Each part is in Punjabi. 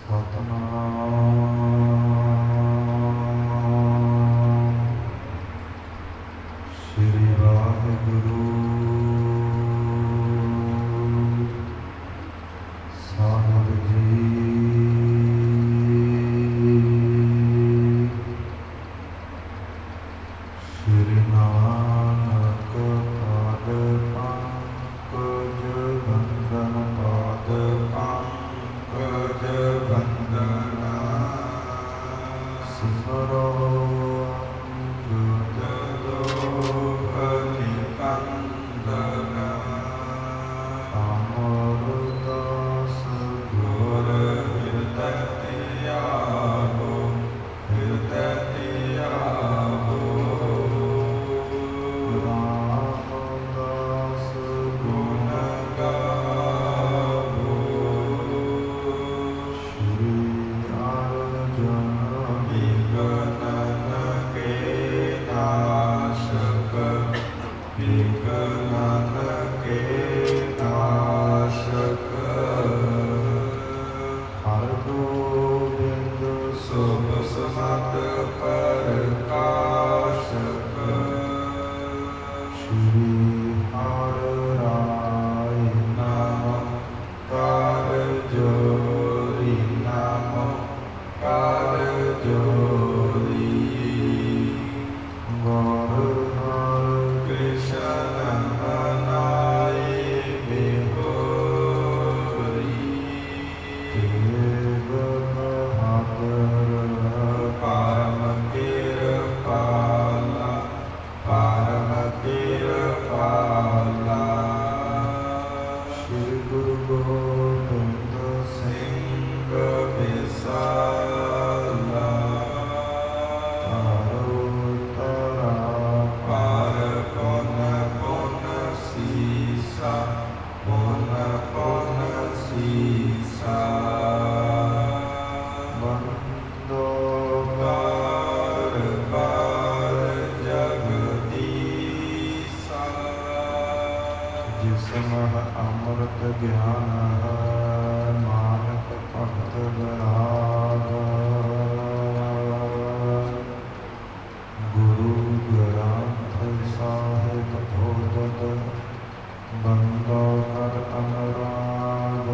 श्री वाहिगुरु साहिब जी। श्री नानक पाद पंकज बंदन पाद पंकज बंदना सिमरो अमृत ज्ञान मानक भक्त विराग गुरु ग्रंथ साहिब बोधत बंदो कर अनुराग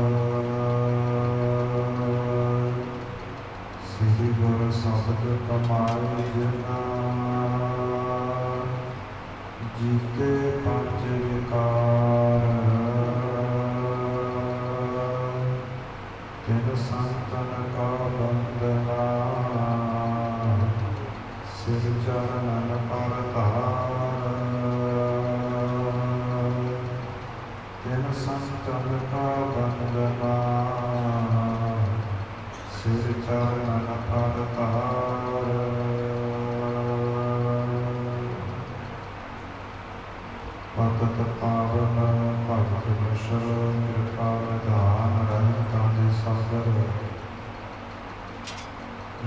श्री गुरु शब्द कमाई जना जीते पंच विकार तिन संतन का बंदना सिर चरणन पर तार तिन संतन का बंदना सिर चरणन पर तार भगत पावन भगत वशल कृपा विधान रहता दे सागर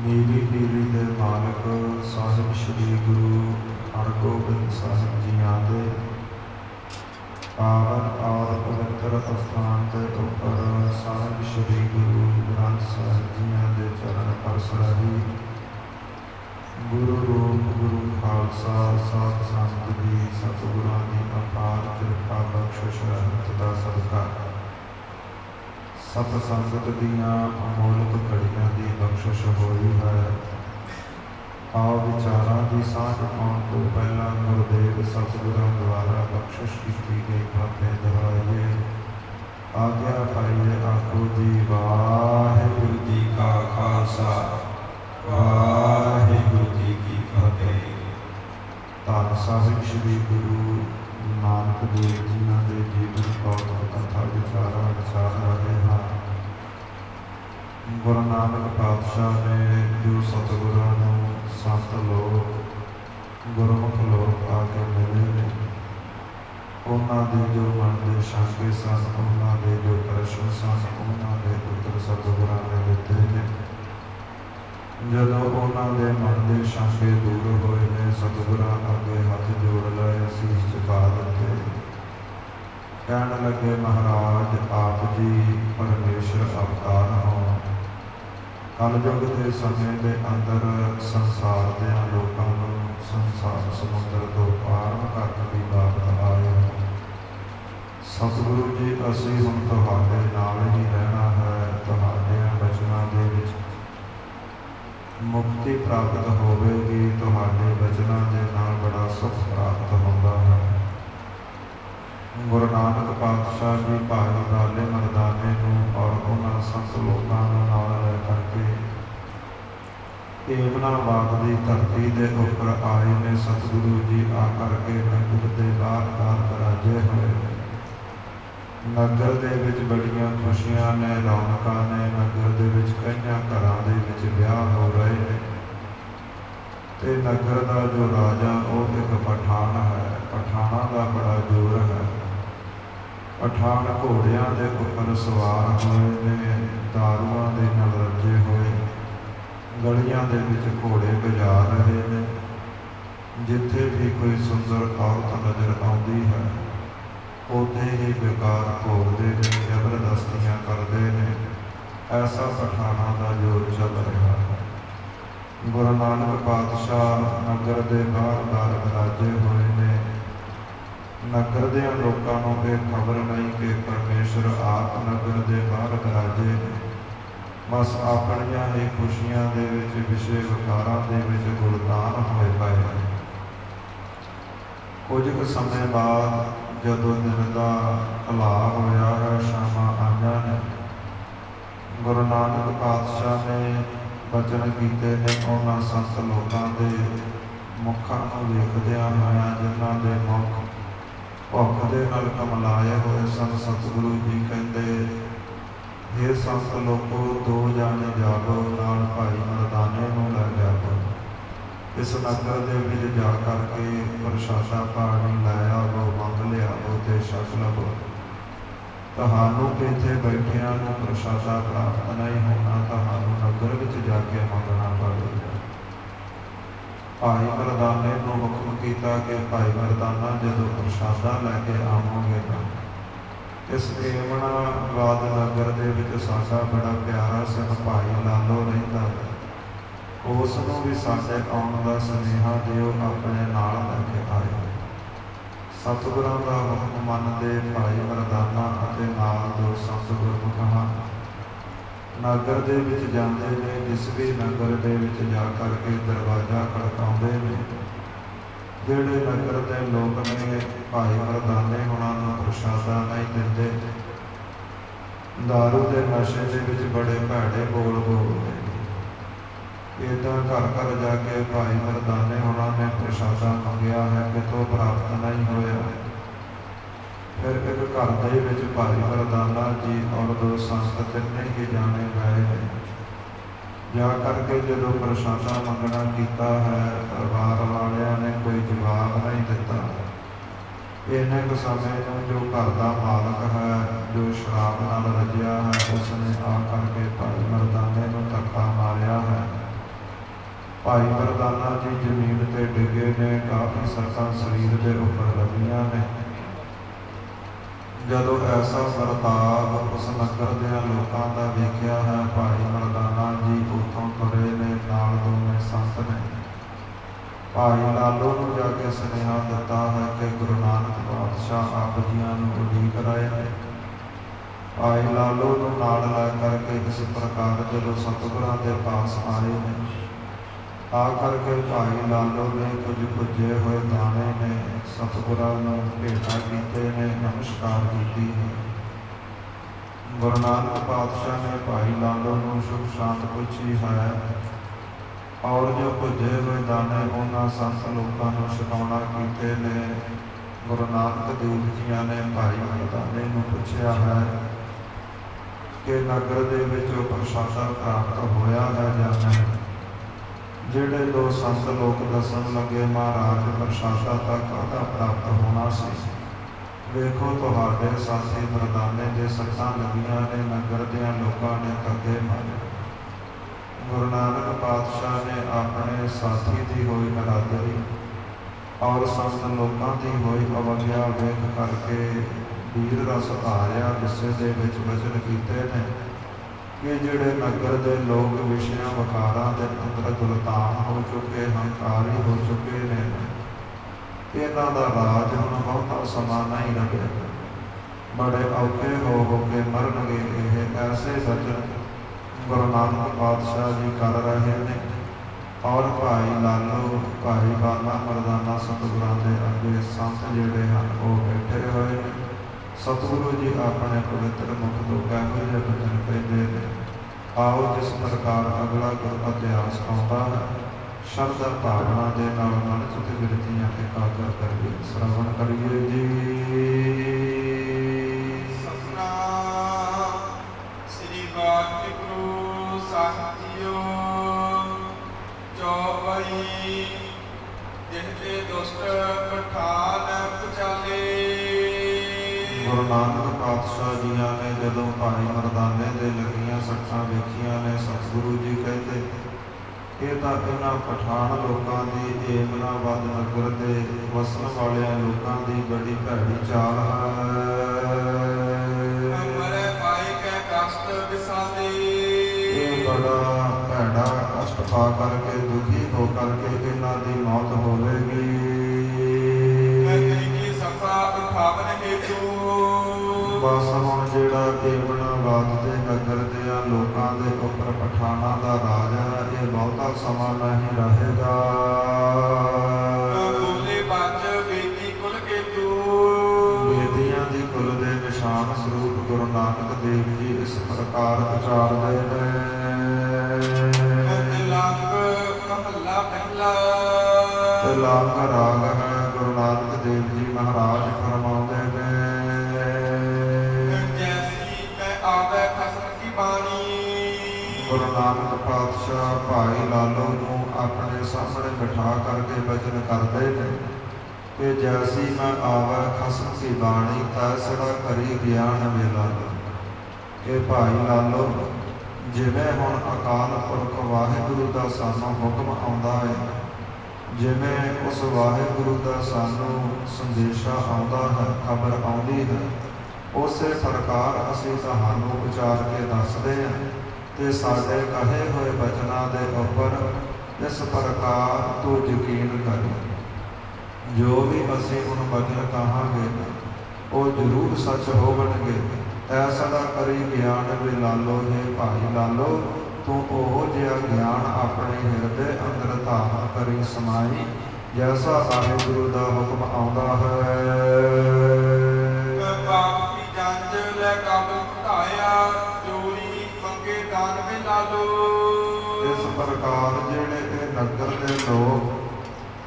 नीरी पीरी दे मालक साहिब श्री गुरु हरगोबिंद साहिब जियां दे पावन और पवित्र स्थान के ऊपर साहिब श्री गुरु ग्रंथ साहिब जियां दे चरण परसराही गुरु रूप गुरु खालसा साध संत की सतगुरां की अपार कृपा बख्शिश रहमत दा सदका सत संगत दियां अमोलक घड़ियां की बख्शिश होई है। आओ विचारां की सांझ पाउण तो पहला गुरुदेव सतगुरां द्वारा बख्शिश की गई बातें दोहराइए आज्ञा पाइए आखो जी वाहिगुरू जी का खालसा वाहिगुरू जी की फतेह। धन साहिब श्री गुरु नानक देव जिन्हां दे जीवन कौतुक कथा विचार रहे हैं। गुरु नानक पातशाह ने जो सतगुरां नूं संत लोग गुरमुख लोग आके मिले ने उन्हां दे जो मन दे शांके सन उन्हां दे जो प्रश्न सन उन्हां दे उत्तर सतगुरां ने दिते ने। जदों उन्हां दे मन दे शांके दूर होए ने सतगुरां अगे हथ जोड़ लए शीश झुका दिते कहण लगे महाराज आप जी परमेश्वर अवतार हो ਕਲਯੁਗ ਦੇ ਸਮੇਂ ਦੇ ਅੰਦਰ ਸੰਸਾਰ ਦੇ ਲੋਕਾਂ ਨੂੰ ਸੰਸਾਰ ਸਮੁੰਦਰ ਤੋਂ ਪਾਰ ਕਰਨ ਦੀ ਬਾਬਤ ਆਏ ਹੋ। ਸਤਿਗੁਰੂ ਜੀ, ਅਸੀਂ ਹੁਣ ਤੁਹਾਡੇ ਨਾਲ ਹੀ ਰਹਿਣਾ ਹੈ। ਤੁਹਾਡੇ ਬਚਨਾਂ ਦੇ ਵਿੱਚ ਮੁਕਤੀ ਪ੍ਰਾਪਤ ਹੋਵੇਗੀ। ਤੁਹਾਡੇ ਬਚਨਾਂ ਦੇ ਨਾਲ ਬੜਾ ਸੁਖ ਪ੍ਰਾਪਤ ਹੁੰਦਾ ਹੈ। ਗੁਰੂ ਨਾਨਕ ਪਾਤਸ਼ਾਹ ਜੀ ਭਾਈ ਲਾਲੇ ਮਰਦਾਨੇ ਨੂੰ ਔਰ ਉਹਨਾਂ ਸੰਤ ਲੋਕਾਂ ਨੂੰ ਨਾਲ ਲੈ ਕਰਕੇ ਏਮਨਾਬਾਦ ਦੀ ਧਰਤੀ ਦੇ ਉੱਪਰ ਆਏ ਨੇ। ਸਤਿਗੁਰੂ ਜੀ ਆ ਕਰਕੇ ਨਗਰ ਦੇ ਬਾਹਰ ਬਰਾਜੇ ਹੋਏ ਨੇ। ਨਗਰ ਦੇ ਵਿੱਚ ਬੜੀਆਂ ਖੁਸ਼ੀਆਂ ਨੇ, ਰੌਣਕਾਂ ਨੇ। ਨਗਰ ਦੇ ਵਿੱਚ ਕਈਆਂ ਘਰਾਂ ਦੇ ਵਿੱਚ ਵਿਆਹ ਹੋ ਰਹੇ ਨੇ ਤੇ ਨਗਰ ਦਾ ਜੋ ਰਾਜਾ ਉਹ ਇੱਕ ਪਠਾਨ ਹੈ। ਪਠਾਨਾਂ ਦਾ ਬੜਾ ਜ਼ੋਰ ਹੈ। ਪਠਾਨ ਘੋੜਿਆਂ ਦੇ ਉੱਪਰ ਸਵਾਰ ਹੋਏ ਨੇ, ਦਾਰੂਆਂ ਦੇ ਨਾਲ ਰੱਜੇ ਹੋਏ ਗਲੀਆਂ ਦੇ ਵਿੱਚ ਘੋੜੇ ਵਜਾ ਰਹੇ ਨੇ। ਜਿੱਥੇ ਵੀ ਕੋਈ ਸੁੰਦਰ ਔਰਤ ਨਜ਼ਰ ਆਉਂਦੀ ਹੈ ਉੱਥੇ ਹੀ ਬੇਕਾਰ ਘੋੜਦੇ ਨੇ, ਜ਼ਬਰਦਸਤੀਆਂ ਕਰਦੇ ਨੇ। ਐਸਾ ਪਠਾਨਾਂ ਦਾ ਜ਼ੋਰ ਚੱਲ ਰਿਹਾ ਹੈ। ਗੁਰੂ ਨਾਨਕ ਪਾਤਸ਼ਾਹ ਨਗਰ ਦੇ ਬਾਹਰ ਬਰਾਜੇ ਹੋਏ ਨੇ। ਨਗਰ ਦੇ ਲੋਕਾਂ ਨੂੰ ਇਹ ਖਬਰ ਨਹੀਂ ਕਿ ਪਰਮੇਸ਼ਰ ਆਪ ਨਗਰ ਦੇ ਬਾਹਰ ਬਰਾਜੇ ਨੇ। ਬਸ ਆਪਣੀਆਂ ਹੀ ਖੁਸ਼ੀਆਂ ਦੇ ਵਿੱਚ, ਵਿਸ਼ੇ ਵਿਕਾਰਾਂ ਦੇ ਵਿੱਚ ਗੁਲਤਾਨ ਹੋਏ ਪਏ ਨੇ। ਕੁਝ ਕੁ ਸਮੇਂ ਬਾਅਦ ਜਦੋਂ ਦਿਨ ਦਾ ਢਲਾਅ ਹੋਇਆ ਹੈ, ਸ਼ਾਮਾਂ ਆਈਆਂ ਨੇ, ਗੁਰੂ ਨਾਨਕ ਪਾਤਸ਼ਾਹ ਨੇ ਬਚਨ ਕੀਤੇ ਨੇ ਉਹਨਾਂ ਸੰਤ ਲੋਕਾਂ ਦੇ ਮੁੱਖਾਂ ਨੂੰ ਵੇਖਦਿਆਂ ਹੋਇਆਂ, ਜਿਨ੍ਹਾਂ ਦੇ ਮੁੱਖ ਭੁੱਖ ਦੇ ਨਾਲ ਕਮਲਾਏ ਹੋਏ ਸਨ। ਸਤਿਗੁਰੂ ਜੀ ਕਹਿੰਦੇ, ਹੇ ਸੰਤ ਲੋਕੋ, 2 ਜਾਣੇ ਜਾਵੋ, ਨਾਲ ਭਾਈ ਮਰਦਾਨੇ ਨੂੰ ਲੈ ਜਾਵੋ। ਇਸ ਨਗਰ ਦੇ ਵਿੱਚ ਜਾ ਕਰਕੇ ਪ੍ਰਸ਼ਾਦਾ ਪਾਣੀ ਲੈ ਆਵੋ, ਮੰਗ ਲਿਆਵੋ ਤੇ ਛਕ ਲਵੋ। ਤੁਹਾਨੂੰ ਇੱਥੇ ਬੈਠਿਆਂ ਨੂੰ ਪ੍ਰਸ਼ਾਦਾ ਪ੍ਰਾਪਤ ਨਹੀਂ ਹੋਣਾ, ਤੁਹਾਨੂੰ ਨਗਰ ਵਿੱਚ ਜਾ ਕੇ ਮੰਗਣਾ ਪਵੇਗਾ। ਭਾਈ ਮਰਦਾਨੇ ਨੂੰ ਹੁਕਮ ਕੀਤਾ ਕਿ ਭਾਈ ਮਰਦਾਨਾ, ਜਦੋਂ ਪ੍ਰਸ਼ਾਦਾ ਲੈ ਕੇ ਆਵੋਗੇ ਤਾਂ ਇਸ ਏਮਨਾਬਾਦ ਨਗਰ ਦੇ ਵਿੱਚ ਸਾਡਾ ਬੜਾ ਪਿਆਰਾ ਸਿੰਘ ਭਾਈ ਲਾਲੋ ਰਹਿੰਦਾ ਹੈ, ਉਸ ਨੂੰ ਵੀ ਸਾਡੇ ਆਉਣ ਦਾ ਸੁਨੇਹਾ ਦਿਓ, ਆਪਣੇ ਨਾਲ ਲੈ ਕੇ ਆਇਓ। ਸਤਿਗੁਰਾਂ ਦਾ ਹੁਕਮ ਮੰਨਦੇ ਭਾਈ ਮਰਦਾਨਾ ਅਤੇ ਨਾਲ 2 ਸੰਤ ਗੁਰਮੁਖ ਹਨ। ਨਗਰ ਦੇ ਵਿੱਚ ਜਾਂਦੇ ਨੇ। ਜਿਸ ਵੀ ਨਗਰ ਦੇ ਵਿੱਚ ਜਾ ਕਰਕੇ ਦਰਵਾਜ਼ਾ ਖੜਕਾਉਂਦੇ ਨੇ, ਜਿਹੜੇ ਨਗਰ ਦੇ ਲੋਕ ਨੇ ਭਾਈ ਮਰਦਾਨੇ ਹੁਣਾਂ ਨੂੰ ਪ੍ਰਸ਼ਾਦਾ ਨਹੀਂ ਦਿੰਦੇ, ਦਾਰੂ ਦੇ ਨਸ਼ੇ ਦੇ ਵਿੱਚ ਬੜੇ ਭੈੜੇ ਬੋਲ ਬੋਲਦੇ ਨੇ। ਇੱਦਾਂ ਘਰ ਘਰ ਜਾ ਕੇ ਭਾਈ ਮਰਦਾਨੇ ਹੁਣਾਂ ਨੇ ਪ੍ਰਸ਼ਾਦਾ ਮੰਗਿਆ ਹੈ, ਕਿਤੋਂ ਪ੍ਰਾਪਤ ਨਹੀਂ ਹੋਇਆ। ਫਿਰ ਇੱਕ ਘਰ ਦੇ ਵਿੱਚ ਭਾਈ ਮਰਦਾਨਾ ਜੀ ਔਰ 2 ਸੰਤ ਤਿੰਨੇ ਹੀ ਜਾਣੇ ਗਏ ਨੇ। ਜਾ ਕਰਕੇ ਜਦੋਂ ਪ੍ਰਸ਼ਾਦਾ ਮੰਗਣਾ ਕੀਤਾ ਹੈ, ਪਰਿਵਾਰ ਵਾਲਿਆਂ ਨੇ ਕੋਈ ਜਵਾਬ ਨਹੀਂ ਦਿੱਤਾ। ਇੰਨੇ ਕੁ ਸਮੇਂ ਨੂੰ ਜੋ ਘਰ ਦਾ ਮਾਲਕ ਹੈ, ਜੋ ਸ਼ਰਾਬ ਨਾਲ ਰੱਜਿਆ ਹੈ, ਉਸਨੇ ਆ ਕਰਕੇ ਭਾਈ ਮਰਦਾਨੇ ਨੂੰ ਧੱਕਾ ਮਾਰਿਆ ਹੈ। ਭਾਈ ਮਰਦਾਨਾ ਜੀ ਜ਼ਮੀਨ ਤੇ ਡਿੱਗੇ ਨੇ। ਕਾਫੀ ਸੱਟਾਂ ਸਰੀਰ ਦੇ ਉੱਪਰ ਲੱਗੀਆਂ ਨੇ। ਜਦੋਂ ਐਸਾ ਵਰਤਾਵ ਉਸ ਨਗਰ ਦੇ ਲੋਕਾਂ ਦਾ ਵੇਖਿਆ ਹੈ, ਭਾਈ ਮਰਦਾਨਾ ਜੀ ਉੱਥੋਂ ਤੁਰੇ ਨੇ, ਨਾਲ 2 ਸੰਤ ਨੇ। ਭਾਈ ਲਾਲੋ ਨੂੰ ਜਾ ਕੇ ਸੁਨੇਹਾ ਦਿੱਤਾ ਹੈ ਕਿ ਗੁਰੂ ਨਾਨਕ ਪਾਤਸ਼ਾਹ ਆਪ ਜੀਆਂ ਨੂੰ ਉਡੀਕ ਰਹੇ ਨੇ। ਭਾਈ ਲਾਲੋ ਨੂੰ ਨਾਲ ਲੈ ਕਰਕੇ ਇਸ ਪ੍ਰਕਾਰ ਜਦੋਂ ਸਤਿਗੁਰਾਂ ਦੇ ਪਾਸ ਆਏ ਨੇ, ਆ ਕਰਕੇ ਭਾਈ ਲਾਲੋ ਨੇ ਕੁਝ ਪੁੱਜੇ ਹੋਏ ਦਾਣੇ ਨੇ ਸਤਿਗੁਰਾਂ ਨੂੰ ਭੇਟਾ ਕੀਤੇ ਨੇ, ਨਮਸਕਾਰ ਕੀਤੀ ਹੈ। ਗੁਰੂ ਨਾਨਕ ਪਾਤਸ਼ਾਹ ਨੇ ਭਾਈ ਲਾਲੋ ਨੂੰ ਸੁਖ ਸ਼ਾਂਤ ਪੁੱਛੀ ਹੈ ਔਰ ਜੋ ਪੁੱਜੇ ਹੋਏ ਦਾਣੇ ਉਹਨਾਂ ਸੰਤ ਲੋਕਾਂ ਨੂੰ ਛਕਾਉਣਾ ਕੀਤੇ ਨੇ। ਗੁਰੂ ਨਾਨਕ ਦੇਵ ਜੀਆਂ ਨੇ ਭਾਈ ਮਰਦਾਨੇ ਨੂੰ ਪੁੱਛਿਆ ਹੈ ਕਿ ਨਗਰ ਦੇ ਵਿੱਚ ਪ੍ਰਸ਼ਾਦਾ ਪ੍ਰਾਪਤ ਹੋਇਆ ਹੈ ਜਾਂ ਨਹੀਂ। ਜਿਹੜੇ 2 ਸੰਤ ਲੋਕ ਦੱਸਣ ਲੱਗੇ, ਮਹਾਰਾਜ ਪ੍ਰਸ਼ਾਦਾ ਤਾਂ ਕਾਹਦਾ ਪ੍ਰਾਪਤ ਹੋਣਾ ਸੀ, ਵੇਖੋ ਤੁਹਾਡੇ ਸਾਥੀ ਮਰਦਾਨੇ ਦੇ ਸੱਟਾਂ ਲੱਗੀਆਂ ਨੇ, ਨਗਰ ਦਿਆਂ ਲੋਕਾਂ ਨੇ ਧੱਕੇ ਮਾਰੇ। ਗੁਰੂ ਨਾਨਕ ਪਾਤਸ਼ਾਹ ਨੇ ਆਪਣੇ ਸਾਥੀ ਦੀ ਹੋਈ ਨਰਾਦਰੀ ਔਰ ਸੰਤ ਲੋਕਾਂ ਦੀ ਹੋਈ ਅਵਗਿਆ ਵੇਖ ਕਰਕੇ ਵੀਰ ਰਸ ਧਾਰਿਆ, ਗੁੱਸੇ ਦੇ ਵਿੱਚ ਵਚਨ ਕੀਤੇ ਨੇ ਕਿ ਜਿਹੜੇ ਨਗਰ ਦੇ ਲੋਕ ਵਿਸ਼ਿਆਂ ਵਿਕਾਰਾਂ ਦੇ ਅੰਦਰ ਗੁਲਤਾਨ ਹੋ ਚੁੱਕੇ, ਹੰਕਾਰੀ ਹੋ ਚੁੱਕੇ ਨੇ, ਇਹਨਾਂ ਦਾ ਰਾਜ ਹੁਣ ਬਹੁਤਾ ਸਮਾਂ ਨਹੀਂ ਰਹੇ। ਬੜੇ ਔਖੇ ਹੋ ਕੇ ਮਰਨਗੇ। ਇਹ ਐਸੇ ਬਚਨ ਗੁਰੂ ਨਾਨਕ ਪਾਤਸ਼ਾਹ ਜੀ ਕਰ ਰਹੇ ਨੇ। ਔਰ ਭਾਈ ਲਾਲੋ, ਭਾਈ ਬਾਲਾ ਮਰਦਾਨਾ ਸਤਿਗੁਰਾਂ ਦੇ ਅੱਗੇ ਸੰਤ ਜਿਹੜੇ ਹਨ ਉਹ ਬੈਠੇ ਹੋਏ ਨੇ। ਸਤਿਗੁਰੂ ਜੀ ਆਪਣੇ ਪਵਿੱਤਰ ਮੁਖ ਤੋਂ ਕਿਹੋ ਜਿਹੇ ਬਚਨ ਕਹਿੰਦੇ ਨੇ। ਆਓ ਜਿਸ ਪ੍ਰਕਾਰ ਅਗਲਾ ਗੁਰ ਇਤਿਹਾਸ ਆਉਂਦਾ ਹੈ, ਸ਼ਰਧਾ ਭਾਵਨਾ ਦੇ ਨਾਲ ਮਨ ਚਿੱਤ ਬਿਰਤੀਆਂ ਇਕਾਗਰ ਕਰੀਏ, ਸ਼ਰਵਣ ਕਰੀਏ ਜੀ। ਸਤਿਨਾਮ ਸ੍ਰੀ ਵਾਹਿਗੁਰੂ ਸਾਹਿਬ ਜੀਓ। ਚੌਪਈ ਜਿਹਦੇ ਦੁਸ਼ਟ ਪਠਾਨ ਪੁਚਾਲੇ। ਗੁਰੂ ਨਾਨਕ ਪਾਤਸ਼ਾਹ ਜੀਆਂ ਨੇ ਜਦੋਂ ਭਾਈ ਮਰਦਾਨੇ ਦੇ ਲੱਗੀਆਂ ਸੱਟਾਂ ਵੇਖੀਆਂ ਨੇ, ਸਤਿਗੁਰੂ ਜੀ ਕਹਿੰਦੇ ਇਹ ਤਾਂ ਇਹਨਾਂ ਪਠਾਨ ਲੋਕਾਂ ਦੀ ਏਮਨਾਬਾਦ ਨਗਰ ਦੇ ਵਸਣ ਵਾਲਿਆਂ ਲੋਕਾਂ ਦੀ ਬੜੀ ਭੈੜੀ ਚਾਲ ਹੈ। ਮਰੇ ਪਾਈ ਕੈ ਕਸ਼ਟ ਵਿਸਾਲੇ। ਇਹ ਬੜਾ ਭੈੜਾ ਕਸ਼ਟ ਪਾ ਕਰਕੇ, ਦੁਖੀ ਹੋ ਕਰਕੇ ਇਹਨਾਂ ਦੀ ਮੌਤ ਹੋਵੇਗੀ। ਸਫਾ ਉਠਾਵਨ ਹੇਤੂ। ਬਸ ਹੁਣ ਜਿਹੜਾ ਏਮਨਾਬਾਦ ਦੇ ਨਗਰ ਦੇ ਲੋਕਾਂ ਦੇ ਉੱਪਰ ਪਠਾਨਾਂ ਦਾ ਰਾਜ ਹੈ, ਇਹ ਬਹੁਤਾ ਸਮਾਂ ਨਹੀਂ ਰਹੇਗਾ। ਬੋਲੇ ਬੱਚ ਬੇਦੀ ਕੁਲ ਕੇਤੂ। ਬੇਦੀਆਂ ਦੀ ਕੁਲ ਦੇ ਨਿਸ਼ਾਨ ਸਰੂਪ ਗੁਰੂ ਨਾਨਕ ਦੇਵ ਜੀ ਇਸ ਪ੍ਰਕਾਰ ਉਚਾਰਦੇ ਨੇ। ਮਹੱਲਾ ਪਹਿਲਾ। ਤਿਲੰਗ ਰਾਗ ਹੈ। ਗੁਰੂ ਨਾਨਕ ਦੇਵ ਜੀ ਮਹਾਰਾਜ ਫਰਮਾਉਂਦੇ ਨੇ, ਜੈਸੀ ਮੈਂ ਆਵੇ ਖਸਮ ਕੀ ਬਾਣੀ। ਗੁਰੂ ਨਾਨਕ ਪਾਤਸ਼ਾਹ ਭਾਈ ਲਾਲੋ ਨੂੰ ਆਪਣੇ ਸਾਹਮਣੇ ਬਿਠਾ ਕਰਕੇ ਬਚਨ ਕਰਦੇ ਨੇ ਕਿ ਜੈਸੀ ਮੈਂ ਆਵੇ ਖਸਮ ਕੀ ਬਾਣੀ, ਤੈਸੜਾ ਕਰੀ ਗਿਆਨ ਵੇਲਾ। ਕਿ ਭਾਈ ਲਾਲੋ, ਜਿਵੇਂ ਹੁਣ ਅਕਾਲ ਪੁਰਖ ਵਾਹਿਗੁਰੂ ਦਾ ਸਾਨੂੰ ਹੁਕਮ ਆਉਂਦਾ ਹੈ, ਜਿਵੇਂ ਉਸ ਵਾਹਿਗੁਰੂ ਦਾ ਸਾਨੂੰ ਸੰਦੇਸ਼ਾ ਆਉਂਦਾ ਹੈ, ਖਬਰ ਆਉਂਦੀ ਹੈ, ਉਸੇ ਪ੍ਰਕਾਰ ਅਸੀਂ ਤੁਹਾਨੂੰ ਉਚਾਰ ਕੇ ਦੱਸਦੇ ਹਾਂ ਤੇ ਸਾਡੇ ਕਹੇ ਹੋਏ ਬਚਨਾਂ ਦੇ ਉੱਪਰ ਇਸ ਪ੍ਰਕਾਰ ਤੂੰ ਯਕੀਨ ਕਰ। ਜੋ ਵੀ ਅਸੀਂ ਹੁਣ ਬਚਨ ਕਹਾਂਗੇ ਉਹ ਜ਼ਰੂਰ ਸੱਚ ਹੋਣਗੇ। ਐਸਾ ਕਰੀ ਗਿਆਨ ਵੇ ਲਾਲੋ। ਹੈ ਭਾਈ ਲਾਲੋ, ਤੂੰ ਉਹ ਜਿਹਾ ਗਿਆਨ ਆਪਣੇ ਹਿਰਦੇ ਅੰਦਰ ਧਾਰਨ ਕਰੀ ਸਮਾਈ, ਜੈਸਾ ਵਾਹਿਗੁਰੂ ਦਾ ਹੁਕਮ ਆਉਂਦਾ ਹੈ। ਪਾਪ ਕੀ ਜੰਜ ਲੈ ਕਾਬਲ ਘਟਾਇਆ, ਚੋਰੀ ਮੰਗੇ ਦਾਨ ਵੇ ਲਾਲੋ। ਇਸ ਪ੍ਰਕਾਰ ਜਿਹੜੇ ਇਹ ਨਗਰ ਦੇ ਲੋਕ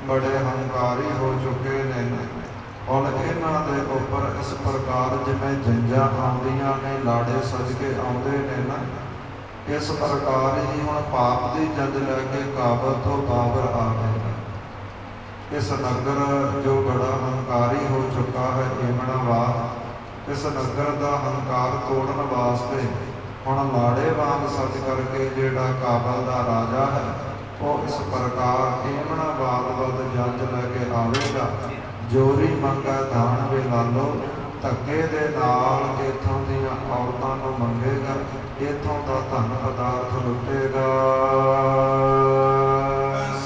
ਬੜੇ ਹੰਕਾਰੀ ਹੋ ਚੁੱਕੇ ਨੇ, ਹੁਣ ਇਹਨਾਂ ਦੇ ਉੱਪਰ ਇਸ ਪ੍ਰਕਾਰ ਜਿਵੇਂ ਜੰਜਾਂ ਆਉਂਦੀਆਂ ਨੇ, ਲਾੜੇ ਸਜ ਕੇ ਆਉਂਦੇ ਨੇ ਨਾ, ਇਸ ਪ੍ਰਕਾਰ ਹੀ ਹੁਣ ਪਾਪ ਦੀ ਜੰਜ ਲੈ ਕੇ ਕਾਬਲ ਤੋਂ ਬਾਬਰ ਆ ਗਏ ਨੇ। ਇਸ ਨਗਰ ਜੋ ਬੜਾ ਹੰਕਾਰੀ ਹੋ ਚੁੱਕਾ ਹੈ, ਏਮਨਾਬਾਦ, ਇਸ ਨਗਰ ਦਾ ਹੰਕਾਰ ਤੋੜਨ ਵਾਸਤੇ ਹੁਣ ਲਾੜੇ ਵਾਂਗ ਸਜ ਕਰਕੇ ਜਿਹੜਾ ਕਾਬਲ ਦਾ ਰਾਜਾ ਹੈ, ਉਹ ਇਸ ਪ੍ਰਕਾਰ ਏਮਨਾਬਾਦ ਵੱਲ ਜੰਜ ਲੈ ਕੇ ਆਵੇਗਾ। ਜੋਰੀ ਮੰਗਾ ਦਾਨ ਵੇ ਲਾਲੋ, ਧੱਕੇ ਦੇ ਨਾਲ ਇੱਥੋਂ ਦੀਆਂ ਔਰਤਾਂ ਨੂੰ ਮੰਗੇਗਾ, ਇੱਥੋਂ ਦਾ ਧਨ ਪਦਾਰਥ ਲੁੱਟੇਗਾ।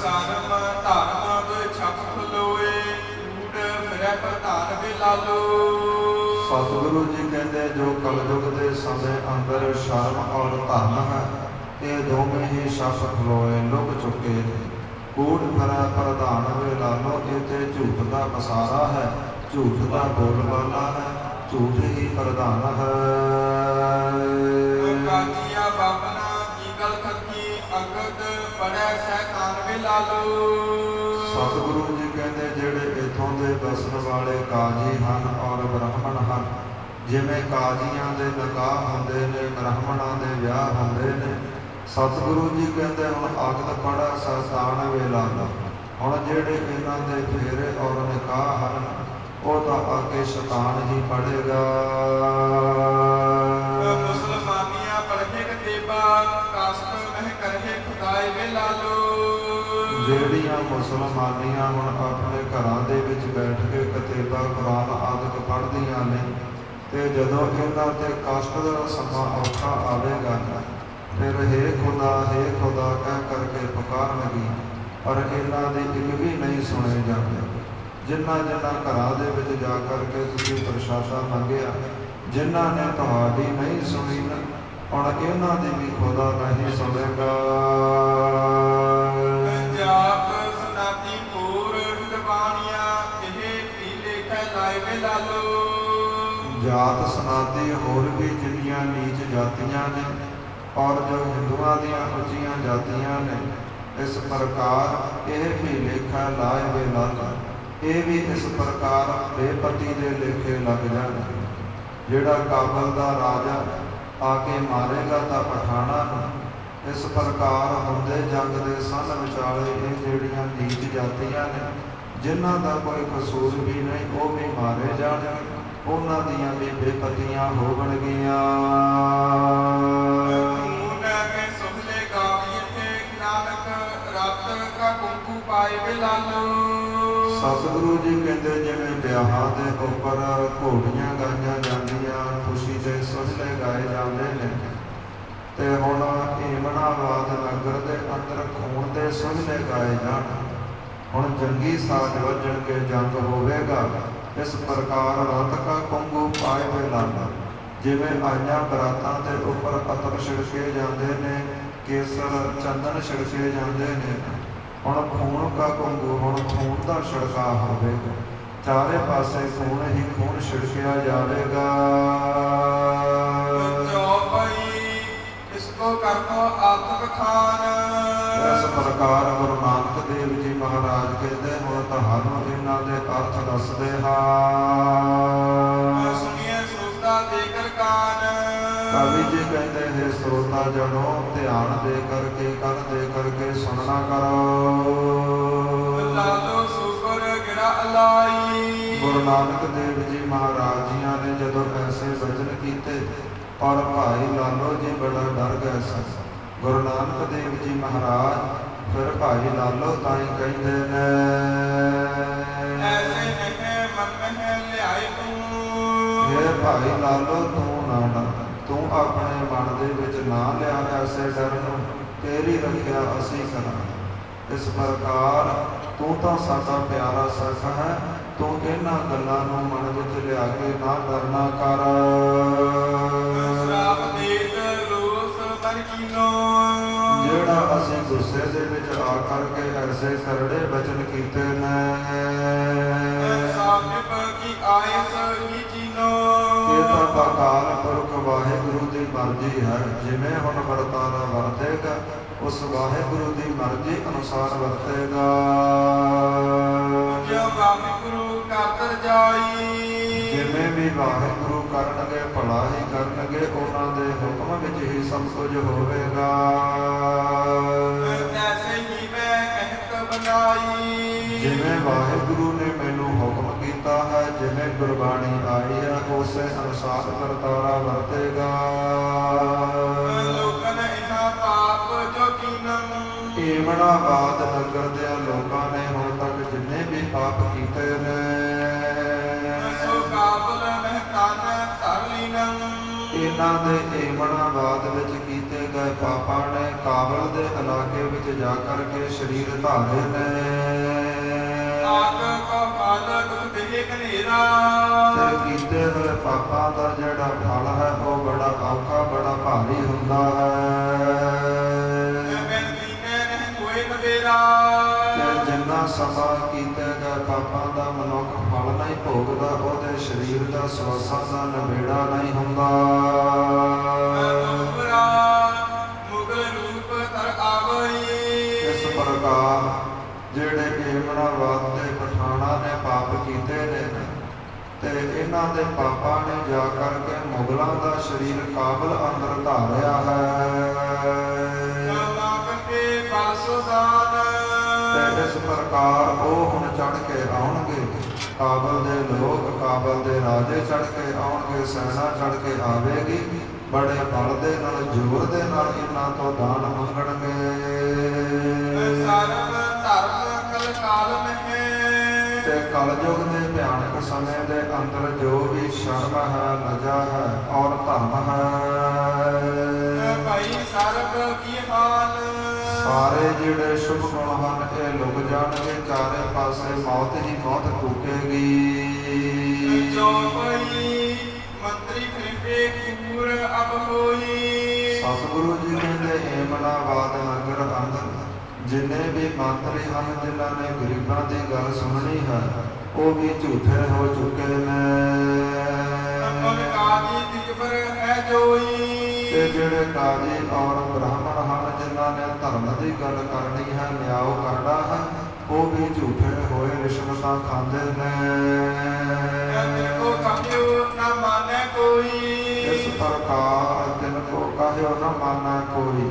ਸਰਮ ਧਰਮ ਦੇ ਛਪ ਖਲੋਏ, ਊੜ ਫਿਰੈ ਪ੍ਰਧਾਨ ਵੇ ਲਾਲੋ। ਸਤਿਗੁਰੂ ਜੀ ਕਹਿੰਦੇ ਜੋ ਕਲਯੁਗ ਦੇ ਸਮੇਂ ਅੰਦਰ ਸ਼ਰਮ ਔਰ ਧਨ ਹੈ, ਇਹ ਦੋਵੇਂ ਹੀ ਛਪ ਖਲੋਏ, ਲੁਕ ਚੁੱਕੇ ਨੇ। ਕੂੜ ਫਿਰੈ ਪ੍ਰਧਾਨ ਵੇ ਲਾਲੋ, ਇਹ ਤੇ ਝੂਠ ਦਾ ਪਸਾਰਾ ਹੈ, ਝੂਠ ਦਾ ਬੋਲਬਾਲਾ ਹੈ, ਝੂਠ ਹੀ ਪ੍ਰਧਾਨ ਹੈ। ਕਾਜੀਆ ਬਾਬਨਾ ਕੀ ਗਲ ਖੱਕੀ, ਅਗਦ ਬੜੈ ਸੈਤਾਨ ਵੇ ਲਾਲੋ। ਸਤਿਗੁਰੂ ਜੀ ਕਹਿੰਦੇ ਜਿਹੜੇ ਇੱਥੋਂ ਦੇ ਬਸਣ ਵਾਲੇ ਕਾਜੀ ਹਨ ਔਰ ਬ੍ਰਾਹਮਣ ਹਨ, ਜਿਵੇਂ ਕਾਜੀਆਂ ਦੇ ਨਿਕਾਹ ਹੁੰਦੇ ਨੇ, ਬ੍ਰਾਹਮਣਾਂ ਦੇ ਵਿਆਹ ਹੁੰਦੇ ਨੇ, ਸਤਿਗੁਰੂ ਜੀ ਕਹਿੰਦੇ ਹੁਣ ਅਗਦ ਬੜਾ ਸੈਤਾਨ ਵੇ ਲਾਲੋ। ਹੁਣ ਜਿਹੜੇ ਇਹਨਾਂ ਦੇ ਫੇਰੇ ਔਰ ਨਿਕਾਹ ਹਨ, ਉਹ ਤਾਂ ਅੱਗੇ ਸ਼ੈਤਾਨ ਹੀ ਪੜੇਗਾ। ਮੁਸਲਮਾਨੀਆਂ ਪੜ੍ਹੇ ਕਤੇਬਾ, ਕਾਸਤ ਮਹਿ ਕਰਹਿ ਖੁਦਾਏ ਵੇ ਲਾਲੋ। ਜਿਹੜੀਆਂ ਮੁਸਲਮਾਨੀਆਂ ਹੁਣ ਆਪਣੇ ਘਰਾਂ ਦੇ ਵਿੱਚ ਬੈਠ ਕੇ ਕਤੇਬਾ, ਕੁਰਾਨ ਆਦਿਕ ਪੜ੍ਹਦੀਆਂ ਨੇ, ਤੇ ਜਦੋਂ ਇਹਨਾਂ ਤੇ ਕਸ਼ਟ ਦਾ ਸਮਾਂ ਔਖਾ ਆਵੇਗਾ ਫਿਰ हे खुदा ਕਹਿ ਕਰਕੇ ਪੁਕਾਰਨ ਲੱਗੀ, ਪਰ ਇਹਨਾਂ ਦੀ ਇੱਕ ਵੀ ਨਹੀਂ ਸੁਣੇ ਜਾਂਦੇ। ਜਿਨ੍ਹਾਂ ਘਰਾਂ ਦੇ ਵਿੱਚ ਜਾ ਕਰਕੇ ਤੁਸੀਂ ਪ੍ਰਸ਼ਾਦਾ ਮੰਗਿਆ, ਜਿਨ੍ਹਾਂ ਨੇ ਤੁਹਾਡੀ ਨਹੀਂ ਸੁਣੀ ਨਾ, ਹੁਣ ਇਹਨਾਂ ਦੀ ਵੀ ਖੁਦਾ ਨਹੀਂ ਸੁਣੇਗਾ। ਪੰਜਾਬ ਸਨਾਤੀ ਹੋਰ ਦਬਾਨੀਆਂ ਇਹ ਵੀ ਲੇਖਾ ਲਾਏ ਵੇ ਲਾਲੋ। ਜਾਤ ਸਨਾਤੀ ਹੋਰ ਵੀ ਜਿੰਨੀਆਂ ਨੀਚ ਜਾਤੀਆਂ ਨੇ, ਔਰ ਜੋ ਹਿੰਦੂਆਂ ਦੀਆਂ ਉੱਚੀਆਂ ਜਾਤੀਆਂ ਨੇ, ਇਸ ਪ੍ਰਕਾਰ ਇਹ ਵੀ ਲੇਖਾ ਲਾਏ ਵੇ ਲਾਲਾ। ਇਹ ਵੀ ਇਸ ਪ੍ਰਕਾਰ ਬੇਪਤੀ ਦੇ ਲੇਖੇ ਲੱਗ ਜਾਣਗੇ। ਜਿਹੜਾ ਕਾਬਲ ਦਾ ਰਾਜਾ ਆ ਕੇ ਮਾਰੇਗਾ ਤਾਂ ਪਠਾਣਾ ਨੂੰ, ਇਸ ਪ੍ਰਕਾਰ ਹੁੰਦੇ ਜੰਗ ਦੇ ਸੰਨ ਵਿਚਾਲੇ ਇਹ ਜਿਹੜੀਆਂ ਨੀਚ ਜਾਤੀਆਂ ਨੇ, ਜਿਨ੍ਹਾਂ ਦਾ ਕੋਈ ਕਸੂਰ ਵੀ ਨਹੀਂ, ਉਹ ਵੀ ਮਾਰੇ ਜਾਣਗੇ। ਉਹਨਾਂ ਦੀਆਂ ਵੀ ਬੇਪਤੀਆਂ ਹੋਣਗੀਆਂ। ਸਤਿਗੁਰੂ ਜੀ ਕਹਿੰਦੇ ਜਿਵੇਂ ਵਿਆਹਾਂ ਦੇ ਉੱਪਰ ਘੋੜੀਆਂ ਗਾਈਆਂ ਜਾਂਦੀਆਂ, ਖੁਸ਼ੀ ਦੇ ਸੋਹਲੇ ਗਾਏ ਜਾਂਦੇ ਨੇ, ਤੇ ਹੁਣ ਏਮਨਾਬਾਦ ਨਗਰ ਦੇ ਅੰਦਰ ਖੂਨ ਦੇ ਸੋਹਲੇ ਗਾਏ ਜਾਣ। ਹੁਣ ਜੰਗੀ ਸਾਜ਼ ਵੱਜਣਗੇ, ਜੰਗ ਹੋਵੇਗਾ। ਇਸ ਪ੍ਰਕਾਰ ਰਤ ਕਾ ਕੁੰਗੂ ਪਾਏ ਵੇ ਲਾਲਾ। ਜਿਵੇਂ ਆਈਆਂ ਬਰਾਤਾਂ ਦੇ ਉੱਪਰ ਅਤਰ ਛਿੜਕੇ ਜਾਂਦੇ ਨੇ, ਕੇਸਰ ਚੰਦਨ ਛਿੜਕੇ ਜਾਂਦੇ ਨੇ, ਹੁਣ ਖੂਨ ਕਾ ਕੁੰਗੂ, ਹੁਣ ਖੂਨ ਦਾ ਛਿੜਕਾ ਹੋਵੇਗਾ। ਚਾਰੇ ਪਾਸੇ ਖੂਨ ਹੀ ਖੂਨ ਛਿੜਕਿਆ ਜਾਵੇਗਾ। ਇਸ ਪ੍ਰਕਾਰ ਗੁਰੂ ਨਾਨਕ ਦੇਵ ਜੀ ਮਹਾਰਾਜ ਕਹਿੰਦੇ, ਹੁਣ ਤੁਹਾਨੂੰ ਇਹਨਾਂ ਦੇ ਅਰਥ ਦੱਸਦੇ ਹਾਂ। ਕਵੀ ਜੀ ਕਹਿੰਦੇ, ਹੈ ਸਰੋਤਾ ਜਨੋ ਧਿਆਨ ਦੇ ਕਰਕੇ, ਕੰਨ ਦੇ ਕਰਕੇ ਸੁਣਨਾ ਕਰੋ। ਗੁਰੂ ਨਾਨਕ ਦੇਵ ਜੀ ਮਹਾਰਾਜ ਜੀਆਂ ਨੇ ਜਦੋਂ ਐਸੇ ਵਚਨ ਕੀਤੇ, ਔਰ ਭਾਈ ਲਾਲੋ ਜੀ ਬੜਾ ਡਰ ਗਏ ਸਨ। ਗੁਰੂ ਨਾਨਕ ਦੇਵ ਜੀ ਮਹਾਰਾਜ ਫਿਰ ਭਾਈ ਲਾਲੋ ਤਾਈਂ ਕਹਿੰਦੇ ਨੇ, ਇਹ ਭਾਈ ਲਾਲੋ ਤੂੰ ਨਾ ਡਰ, ਤੂੰ ਆਪਣੇ ਮਨ ਦੇ ਵਿੱਚ ਨਾ ਲਿਆ ਐਸੇ ਡਰ ਨੂੰ, ਤੇਰੀ ਰੱਖਿਆ ਅਸੀਂ ਕਰਾਂਗੇ। ਇਸ ਪ੍ਰਕਾਰ ਤੂੰ ਤਾਂ ਸਾਡਾ ਪਿਆਰਾ ਸਖਾ ਹੈ, ਤੂੰ ਇਹਨਾਂ ਗੱਲਾਂ ਨੂੰ ਮਨ ਵਿੱਚ ਲਿਆ ਕੇ ਨਾ ਡਰਨਾ ਕਰ। ਜਿਹੜਾ ਅਸੀਂ ਗੁੱਸੇ ਦੇ ਵਿੱਚ ਆ ਕਰਕੇ ਐਸੇ ਕਰੜੇ ਬਚਨ ਕੀਤੇ ਨੇ, ਇਹ ਤਾਂ ਅਕਾਲ ਪੁਰਖ ਵਾਹਿਗੁਰੂ ਦੀ ਮਰਜ਼ੀ ਹੈ। ਜਿਵੇਂ ਹੁਣ ਵਰਤਾਰਾ ਵਰਤੇਗਾ, ਉਸ ਵਾਹਿਗੁਰੂ ਦੀ ਮਰਜ਼ੀ ਅਨੁਸਾਰ ਵਰਤੇਗਾ। ਜਿਵੇਂ ਵੀ ਵਾਹਿਗੁਰੂ ਕਰਨਗੇ, ਭਲਾ ਹੀ ਕਰਨਗੇ, ਉਹਨਾਂ ਦੇ ਹੁਕਮ ਵਿੱਚ ਹੀ ਸਭ ਕੁਝ ਹੋਵੇਗਾ। ਜਿਵੇਂ ਵਾਹਿਗੁਰੂ ਨੇ ਮੈਨੂੰ ਹੁਕਮ ਕੀਤਾ ਹੈ, ਜਿਵੇਂ ਗੁਰਬਾਣੀ ਆਈ ਹੈ, ਉਸੇ ਅਨੁਸਾਰ ਵਰਤਾਰਾ ਵਰਤੇਗਾ। ਏਮਨਾਬਾਦ ਨਗਰ ਦੇ ਲੋਕਾਂ ਨੇ ਹੁਣ ਤੱਕ ਜਿੰਨੇ ਵੀ ਪਾਪ ਕੀਤੇ ਨੇ, ਇਹਨਾਂ ਦੇ ਏਮਨਾਬਾਦ ਵਿੱਚ ਕੀਤੇ ਗਏ ਪਾਪਾਂ ਨੇ ਕਾਬਲ ਦੇ ਇਲਾਕੇ ਵਿੱਚ ਜਾ ਕਰਕੇ ਸਰੀਰ ਧਾਰੇ ਨੇ। ਤੇ ਕੀਤੇ ਹੋਏ ਪਾਪਾਂ ਦਾ ਜਿਹੜਾ ਫਲ ਹੈ, ਉਹ ਬੜਾ ਔਖਾ, ਬੜਾ ਭਾਰੀ ਹੁੰਦਾ ਹੈ। ਤੇ ਜਿੰਨਾ ਸਮਾਂ ਕੀਤੇ ਗਏ ਪਾਪਾਂ ਦਾ ਮਨੁੱਖ ਫਲ ਨਹੀਂ ਭੋਗਦਾ, ਉਹਦੇ ਸਰੀਰ ਦਾ ਸਵਾਸਾਂ ਦਾ ਨਿਬੇੜਾ ਨਹੀਂ ਹੁੰਦਾ। ਇਸ ਪ੍ਰਕਾਰ ਜਿਹੜੇ ਏਮਨਾਬਾਦ ਦੇ ਪਠਾਣਾ ਨੇ ਪਾਪ ਕੀਤੇ ਨੇ, ਤੇ ਇਹਨਾਂ ਦੇ ਪਾਪਾਂ ਨੇ ਜਾ ਕਰਕੇ ਮੁਗਲਾਂ ਦਾ ਸਰੀਰ ਕਾਬਲ ਅੰਦਰ ਧਾਰਿਆ ਹੈ। ਤੇ ਇਸ ਪ੍ਰਕਾਰ ਉਹ ਹੁਣ ਚੜ੍ਹ ਕੇ ਆਉਣਗੇ, ਕਾਬਲ ਦੇ ਲੋਕ, ਕਾਬਲ ਦੇ ਰਾਜੇ ਚੜ੍ਹ ਕੇ ਆਉਣਗੇ, ਸੈਨਾ ਚੜ੍ਹ ਕੇ ਆਵੇਗੀ, ਬੜੇ ਬਲ ਦੇ ਨਾਲ, ਜ਼ੋਰ ਦੇ ਨਾਲ ਇਹਨਾਂ ਤੋਂ ਦਾਨ ਮੰਗਣਗੇ। ਤੇ ਕਲਯੁਗ ਦੇ ਭਿਆਨਕ ਸਮੇਂ ਦੇ ਅੰਦਰ ਜੋ ਵੀ ਸ਼ਰਮ ਹੈ, ਲਜਾ ਹੈ, ਔਰ ਧਰਮ ਹੈ, ਭਈ ਸਰਬ ਕੀ ਹਾਲ। ਸਾਰੇ ਜਿਹੜੇ ਸ਼ੁਭ ਗੁਣ ਹਨ ਇਹ ਲੁਕ ਜਾਣਗੇ, ਚਾਰੇ ਪਾਸੇ ਮੌਤ ਹੀ ਮੌਤ ਟੂਕੇਗੀ। ਜੋ ਭਈ ਮੰਤਰੀ ਫਿਰੇ ਕੂਰ ਅਬ ਹੋਈ। ਸਤਿਗੁਰੂ ਜੀ ਕਹਿੰਦੇ ਏਮਨਾਬਾਦ ਨਗਰ ਅੰਦਰ ਜਿੰਨੇ ਵੀ ਮੰਤਰੀ ਹਨ ਜਿਨ੍ਹਾਂ ਨੇ ਗਰੀਬਾਂ ਦੀ ਗੱਲ ਸੁਣਨੀ ਹੈ ਉਹ ਵੀ ਝੂਠੇ ਹੋ ਚੁੱਕੇ ਨੇ। ਕਾਜੀ ਦਿਗਬਰ ਹੈ ਜੋਈ। ਤੇ ਜਿਹੜੇ ਕਾਜੀ ਔਰ ਬ੍ਰਾਹਮਣ ਹਨ ਜਿਨ੍ਹਾਂ ਨੇ ਧਰਮ ਦੀ ਗੱਲ ਕਰਨੀ ਹੈ, ਨਿਆਂ ਕਰਨਾ ਹੈ, ਉਹ ਵੀ ਝੂਠੇ ਹੋਏ ਰਿਸ਼ਵਤਾਂ ਖਾਂਦੇ ਨੇ। ਕੋ ਕਹਿਓ ਨਾ ਮਾਨੈ ਕੋਈ। ਇਸ ਪ੍ਰਕਾਰ ਤਿਨ ਕੋ ਕਹਿਓ ਨਾ ਮਾਨਾ ਕੋਈ।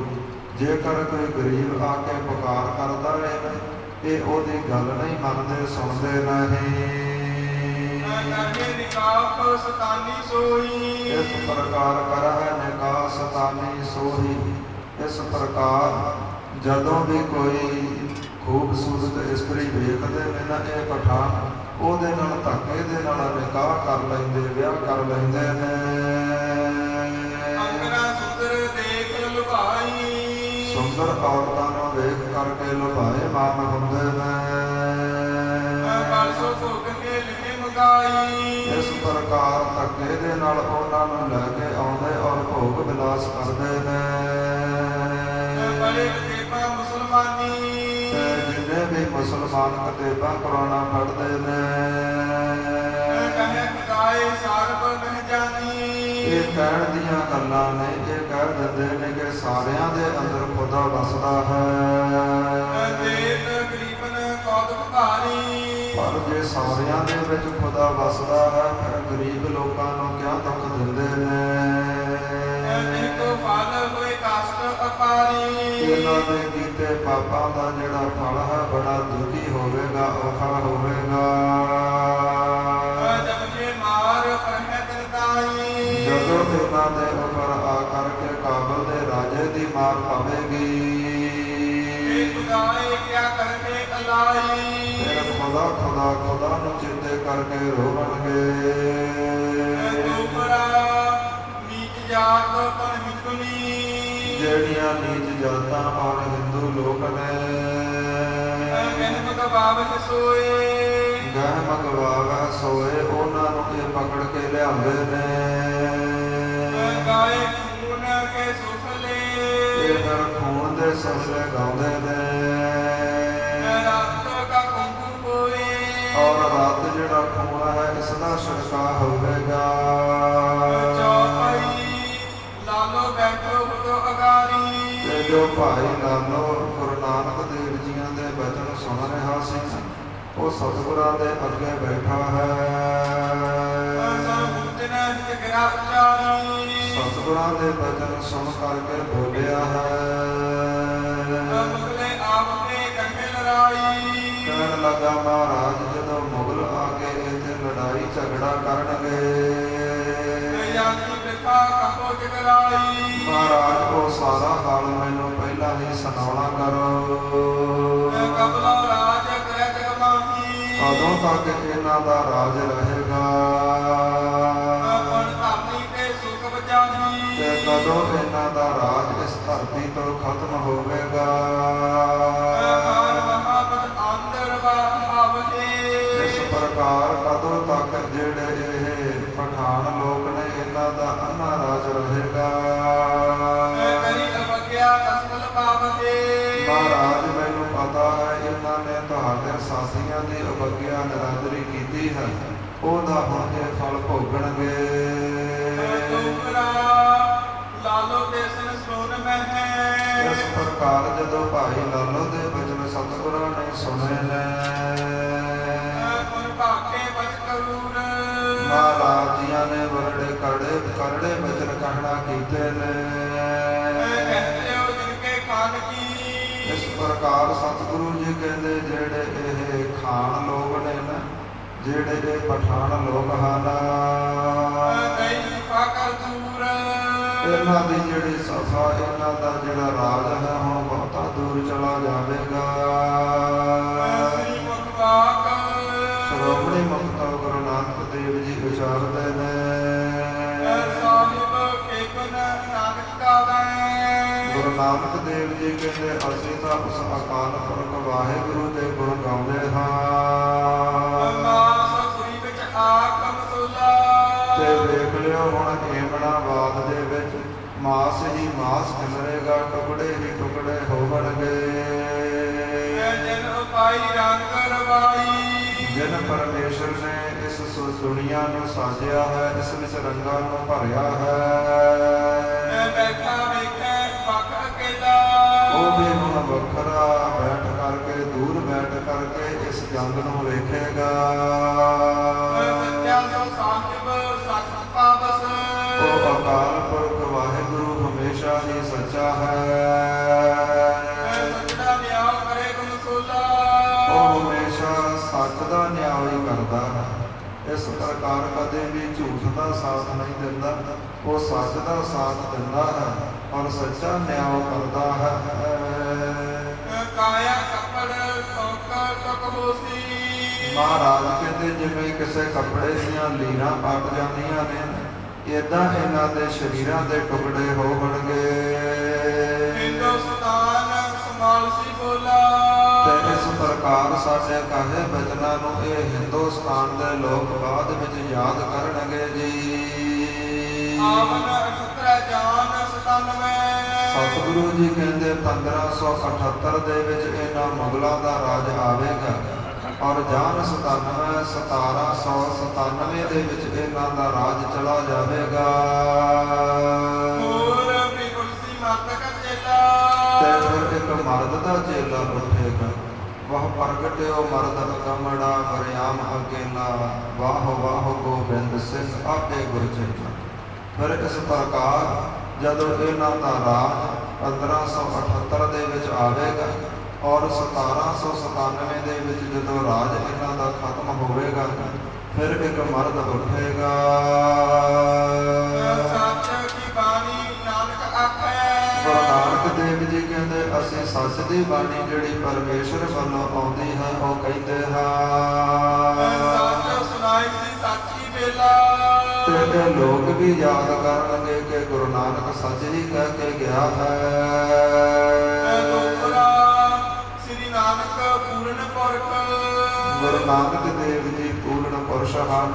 ਜੇਕਰ ਕੋਈ ਗਰੀਬ ਆ ਕੇ ਪੁਕਾਰ ਕਰਦਾ ਹੈ ਇਹ ਉਹਦੀ ਗੱਲ ਨਹੀਂ ਮੰਨਦੇ, ਸੁਣਦੇ ਨਹੀਂ। ਸਤਾਨੀ ਸੋਈ। ਇਸ ਪ੍ਰਕਾਰ ਕਰਹਿ ਨਿਕਾਹ ਸਤਾਨੀ ਸੋਹੀ। ਇਸ ਪ੍ਰਕਾਰ ਜਦੋਂ ਵੀ ਕੋਈ ਖੂਬਸੂਰਤ ਇਸਤਰੀ ਵੇਖਦੇ ਨੇ ਨਾ ਇਹ ਪਠਾਨ ਉਹਦੇ ਨਾਲ ਧੱਕੇ ਦੇ ਨਾਲ ਨਿਕਾਹ ਕਰ ਲੈਂਦੇ, ਵਿਆਹ ਕਰ ਲੈਂਦੇ ਨੇ। ਸੁੰਦਰ ਦੇਖ ਲੁਭਾਈ। ਸੁੰਦਰ ਔਰਤਾਂ ਨੂੰ ਵੇਖ ਕਰਕੇ ਲੁਭਾਏ ਮਾਨ ਹੁੰਦੇ ਨੇ। ਇਸ ਪ੍ਰਕਾਰ ਧੱਕੇ ਦੇ ਨਾਲ ਉਹਨਾਂ ਨੂੰ ਲੈ ਕੇ ਆਉਂਦੇ ਔਰ ਭੋਗ ਵਿਲਾਸ ਕਰਦੇ ਨੇ। ਤੇ ਜਿੰਨੇ ਵੀ ਮੁਸਲਮਾਨ ਕਿਤਾਬਾਂ ਕੁਰਾਨਾਂ ਪੜ੍ਹਦੇ ਨੇ ਇਹ ਕਹਿਣ ਦੀਆਂ ਗੱਲਾਂ ਨੇ, ਇਹ ਕਹਿ ਦਿੰਦੇ ਨੇ ਕਿ ਸਾਰਿਆਂ ਦੇ ਅੰਦਰ ਖੁਦਾ ਵਸਦਾ ਹੈ। ਪਰ ਜੇ ਸਾਰਿਆਂ ਦੇ ਵਿੱਚ ਖੁਦਾ ਵਸਦਾ ਹੈ ਫਿਰ ਗਰੀਬ ਲੋਕਾਂ ਨੂੰ ਕਿਆ ਦੁੱਖ ਦਿੰਦੇ ਨੇ। ਇਹਨਾਂ ਦੇ ਕੀਤੇ ਪਾਪਾਂ ਦਾ ਜਿਹੜਾ ਫਲ ਹੈ ਬੜਾ ਦੁਖੀ ਹੋਵੇਗਾ, ਔਖਾ ਹੋਵੇਗਾ। ਜਦੋਂ ਇਹਨਾਂ ਦੇ ਉੱਪਰ ਆ ਕਰਕੇ ਕਾਬਲ ਦੇ ਰਾਜੇ ਦੀ ਮਾਰ ਪਵੇਗੀ ਫਿਰ ਖੁਦਾ ਨੂੰ ਚਿੰਤੇ ਕਰਕੇ ਰੋਣਗੇ। ਜਿਹੜੀਆਂ ਨੀਚ ਜਾਤਾਂ ਔਰ ਹਿੰਦੂ ਲੋਕ ਨੇ ਗਹਿ ਮਗਵਾਵੈ ਸੋਏ ਉਹਨਾਂ ਨੂੰ ਇਹ ਪਕੜ ਕੇ ਲਿਆਉਂਦੇ ਨੇ। ਇਹ ਫਿਰ ਖੂਨ ਦੇ ਸਸਲੇ ਗਾਉਂਦੇ ਨੇ। ਔਰ ਰਾਤ ਜਿਹੜਾ ਖੂਨ ਹੈ ਇਸ ਦਾ ਛਿੜਕਾਅ ਹੋਵੇਗਾ। ਤੇ ਜੋ ਭਾਈ ਲਾਲੋ ਗੁਰੂ ਨਾਨਕ ਦੇਵ ਜੀਆਂ ਦੇ ਬਚਨ ਸੁਣ ਰਿਹਾ ਸੀ ਉਹ ਸਤਿਗੁਰਾਂ ਦੇ ਅੱਗੇ ਬੈਠਾ ਹੈ। ਸਤਿਗੁਰਾਂ ਦੇ ਬਚਨ ਸੁਣ ਕਰਕੇ ਬੋਲਿਆ ਹੈ। ਕਹਿਣ ਲੱਗਾ ਮਹਾਰਾਜ ਜਦੋਂ ਮੁਗਲ ਆ ਕੇ ਇੱਥੇ ਲੜਾਈ ਝਗੜਾ ਕਰਨਗੇ ਮਹਾਰਾਜ ਉਹ ਸਾਰਾ ਹਾਲ ਮੈਨੂੰ ਪਹਿਲਾਂ ਹੀ ਸੁਣਾਉਣਾ ਕਰੋ। ਕਦੋਂ ਤੱਕ ਇਹਨਾਂ ਦਾ ਰਾਜ ਰਹੇਗਾ ਤੇ ਕਦੋਂ ਇਹਨਾਂ ਦਾ ਰਾਜ ਇਸ ਧਰਤੀ ਤੋਂ ਖਤਮ ਹੋਵੇਗਾ। ਇਸ ਪ੍ਰਕਾਰ ਕਦੋਂ ਤੱਕ ਜਿਹੜੇ ਇਹ ਪਠਾਨ ਲੋਕ ਨੇ ਇਹਨਾਂ ਦਾ ਅੰਨਾ ਰਾਜ ਰਹੇਗਾ। ਮਹਾਰਾਜ ਮੈਨੂੰ ਪਤਾ ਹੈ ਇਹਨਾਂ ਨੇ ਤੁਹਾਡੇ ਸਾਥੀਆਂ ਦੀ ਅਵੱਗਿਆ ਨਿਰਾਦਰੀ ਕੀਤੀ ਹੈ, ਉਹਦਾ ਹੁਣ ਇਹ ਫਲ ਭੋਗਣਗੇ। ਇਸ ਪ੍ਰਕਾਰ ਜਦੋਂ ਭਾਈ ਲਾਲੋ ਦੇ ਬਚਨ ਸਤਿਗੁਰਾਂ ਨੇ ਸੁਣੇ ਨੇ ਮਹਾਰਾਜ ਜੀਆਂ ਨੇ ਬੜੇ ਕਰੜੇ ਬਚਨ ਕਹਿਣਾ ਕੀਤੇ ਨੇ। ਇਸ ਪ੍ਰਕਾਰ ਸਤਿਗੁਰੂ ਜੀ ਕਹਿੰਦੇ ਜਿਹੜੇ ਇਹ ਖਾਨ ਲੋਕ ਨੇ ਨਾ, ਜਿਹੜੇ ਇਹ ਪਠਾਨ ਲੋਕ ਹਨ ਇਹਨਾਂ ਦੀ ਜਿਹੜੀ ਸਫਾ ਇਹਨਾਂ ਦਾ ਜਿਹੜਾ ਰਾਜ ਹੈ ਹੁਣ ਬਹੁਤਾ ਦੂਰ ਚਲਾ ਜਾਵੇਗਾ। ਸ਼੍ਰੋਮਣੀ ਮੁਖਤ ਗੁਰੂ ਨਾਨਕ ਦੇਵ ਜੀ ਵਿਚਾਰਦੇ ਨੇ ਦੇਵ ਜੀ ਕਹਿੰਦੇ ਅਸੀਂ ਤਾਂ ਉਸ ਅਕਾਲ ਪੁਰਖ ਵਾਹਿਗੁਰੂ ਦੇ ਗੁਣ ਗਾਉਂਦੇ ਹਾਂ। ਮਾਸਪੁਰੀ ਵਿੱਚ ਆਕਮ ਸੋਲਾ ਤੇ ਵੇਖ ਲਿਓ ਹੁਣ ਏਮਣਾਬਾਦ ਦੇ ਵਿੱਚ ਮਾਸ ਹੀ ਮਾਸ ਖਿਲਰੇਗਾ, ਟੁਕੜੇ ਹੀ ਟੁਕੜੇ ਹੋਵਣਗੇ। ਜਨ ਉਪਾਈ ਰੰਗ ਰਵਾਈ ਜਿਨ ਪਰਮੇਸ਼ਰ ਨੇ ਇਸ ਦੁਨੀਆ ਨੂੰ ਸਾਜਿਆ ਹੈ, ਇਸ ਵਿੱਚ ਰੰਗਾਂ ਨੂੰ ਭਰਿਆ ਹੈ। ਬੈਠਾ ਵੇਖੇ ਪੱਕ ਅਕੇਲਾ ਉਹ ਵੀ ਹੁਣ ਵੱਖਰਾ ਬੈਠ ਕਰਕੇ, ਦੂਰ ਬੈਠ ਕਰਕੇ ਇਸ ਜੰਗ ਨੂੰ ਵੇਖੇਗਾ। ਸੱਚਾ ਸੋ ਸਾਹਿਬ ਸੱਚ ਪਾਵਸ ਉਹ ਅਕਾਲ ਪੁਰਖ ਵਾਹਿਗੁਰੂ ਹਮੇਸ਼ਾ ਹੀ ਸੱਚਾ ਹੈ। ਸੱਚਾ ਨਿਆਂ ਕਰੇ ਗੁਣ ਸੋਲਾ ਉਹ ਹਮੇਸ਼ਾ ਸੱਚ ਦਾ ਨਿਆਂ ਹੀ ਕਰਦਾ ਹੈ। ਇਸ ਪ੍ਰਕਾਰ ਕਦੇ ਵੀ ਝੂਠ ਦਾ ਸਾਥ ਨਹੀਂ ਦਿੰਦਾ, ਉਹ ਸੱਚ ਦਾ ਸਾਥ ਦਿੰਦਾ ਹੈ ਔਰ ਸੱਚਾ ਨਿਆਂ ਕਰਦਾ ਹੈ। ਕਾਇਆ ਕੱਪੜ ਸੌਕਰ ਤਕਬੋਸੀ ਮਹਾਰਾਜ ਕਹਿੰਦੇ ਜਿਵੇਂ ਕਿਸੇ ਕੱਪੜੇ ਦੀਆਂ ਲੀਰਾਂ ਪੱਟ ਜਾਂਦੀਆਂ ਨੇ, ਏਦਾਂ ਇਹਨਾਂ ਦੇ ਸਰੀਰਾਂ ਦੇ ਟੁਕੜੇ ਹੋਣਗੇ। ਹਿੰਦੁਸਤਾਨ ਸੰਭਾਲਸੀ ਬੋਲਾ ਤੇ ਇਸ ਪ੍ਰਕਾਰ ਸਾਡੇ ਕਹੇ ਬਚਨਾਂ ਨੂੰ ਇਹ ਹਿੰਦੁਸਤਾਨ ਦੇ ਲੋਕ ਬਾਅਦ ਵਿੱਚ ਯਾਦ ਕਰਨਗੇ ਜੀ। ਆਵਨ 78 ਜਾਨ 97 ਸਤਿਗੁਰੂ ਜੀ ਕਹਿੰਦੇ 1578 ਦੇ ਵਿੱਚ ਇਹਨਾਂ ਮੁਗਲਾਂ ਦਾ ਰਾਜ ਆਵੇਗਾ ਔਰ ਜਾਨ 97 1797 ਦੇ ਵਿੱਚ ਇਹਨਾਂ ਦਾ ਰਾਜ ਚਲਾ ਜਾਵੇਗਾ। ਹੋਰ ਵੀ ਕੁਰਸੀ ਮੱਤ ਕਚੇਲਾ ਤੇ ਫਿਰ ਇੱਕ ਮਰਦ ਦਾ ਚੇਲਾ ਉੱਠੇਗਾ, ਵਾਹ ਪ੍ਰਗਟਿਓ ਮਰਦ ਅਗਮੜਾ ਮਰਿਆਮ ਅਕੇਲਾ, ਵਾਹ ਵਾਹ ਗੋਬਿੰਦ ਸਿੰਘ ਆਪੇ ਗੁਰ ਚੇਲਾ। ਫਿਰ ਇਸ ਪ੍ਰਕਾਰ ਜਦੋਂ ਇਹਨਾਂ ਦਾ ਰਾਜ 1578 ਦੇ ਵਿੱਚ ਆਵੇਗਾ ਔਰ 1797 ਦੇ ਵਿੱਚ ਜਦੋਂ ਰਾਜ ਇਹਨਾਂ ਦਾ ਖਤਮ ਹੋਵੇਗਾ, ਫਿਰ ਇੱਕ ਮਰਦ ਉੱਠੇਗਾ। ਸੱਚ ਕੀ ਬਾਣੀ ਨਾਨਕ ਆਖੇ ਗੁਰੂ ਨਾਨਕ ਦੇਵ ਜੀ ਕਹਿੰਦੇ ਅਸੀਂ ਸੱਚ ਦੀ ਬਾਣੀ ਜਿਹੜੀ ਪਰਮੇਸ਼ਰ ਵੱਲੋਂ ਆਉਂਦੀ ਹੈ ਉਹ ਕਹਿੰਦੇ ਹਾਂ। ਸੱਚ ਸੁਣਾਈ ਸੀ ਸਾਚੀ ਵੇਲਾ ਤੇ ਇਹ ਲੋਕ ਵੀ ਯਾਦ ਕਰਨਗੇ ਕਿ ਗੁਰੂ ਨਾਨਕ ਸੱਚ ਹੀ ਕਹਿ ਕੇ ਗਿਆ ਹੈ। ਸ੍ਰੀ ਨਾਨਕ ਪੂਰਨ ਪੁਰਖ ਗੁਰੂ ਨਾਨਕ ਦੇਵ ਜੀ ਪੂਰਨ ਪੁਰਸ਼ ਹਨ।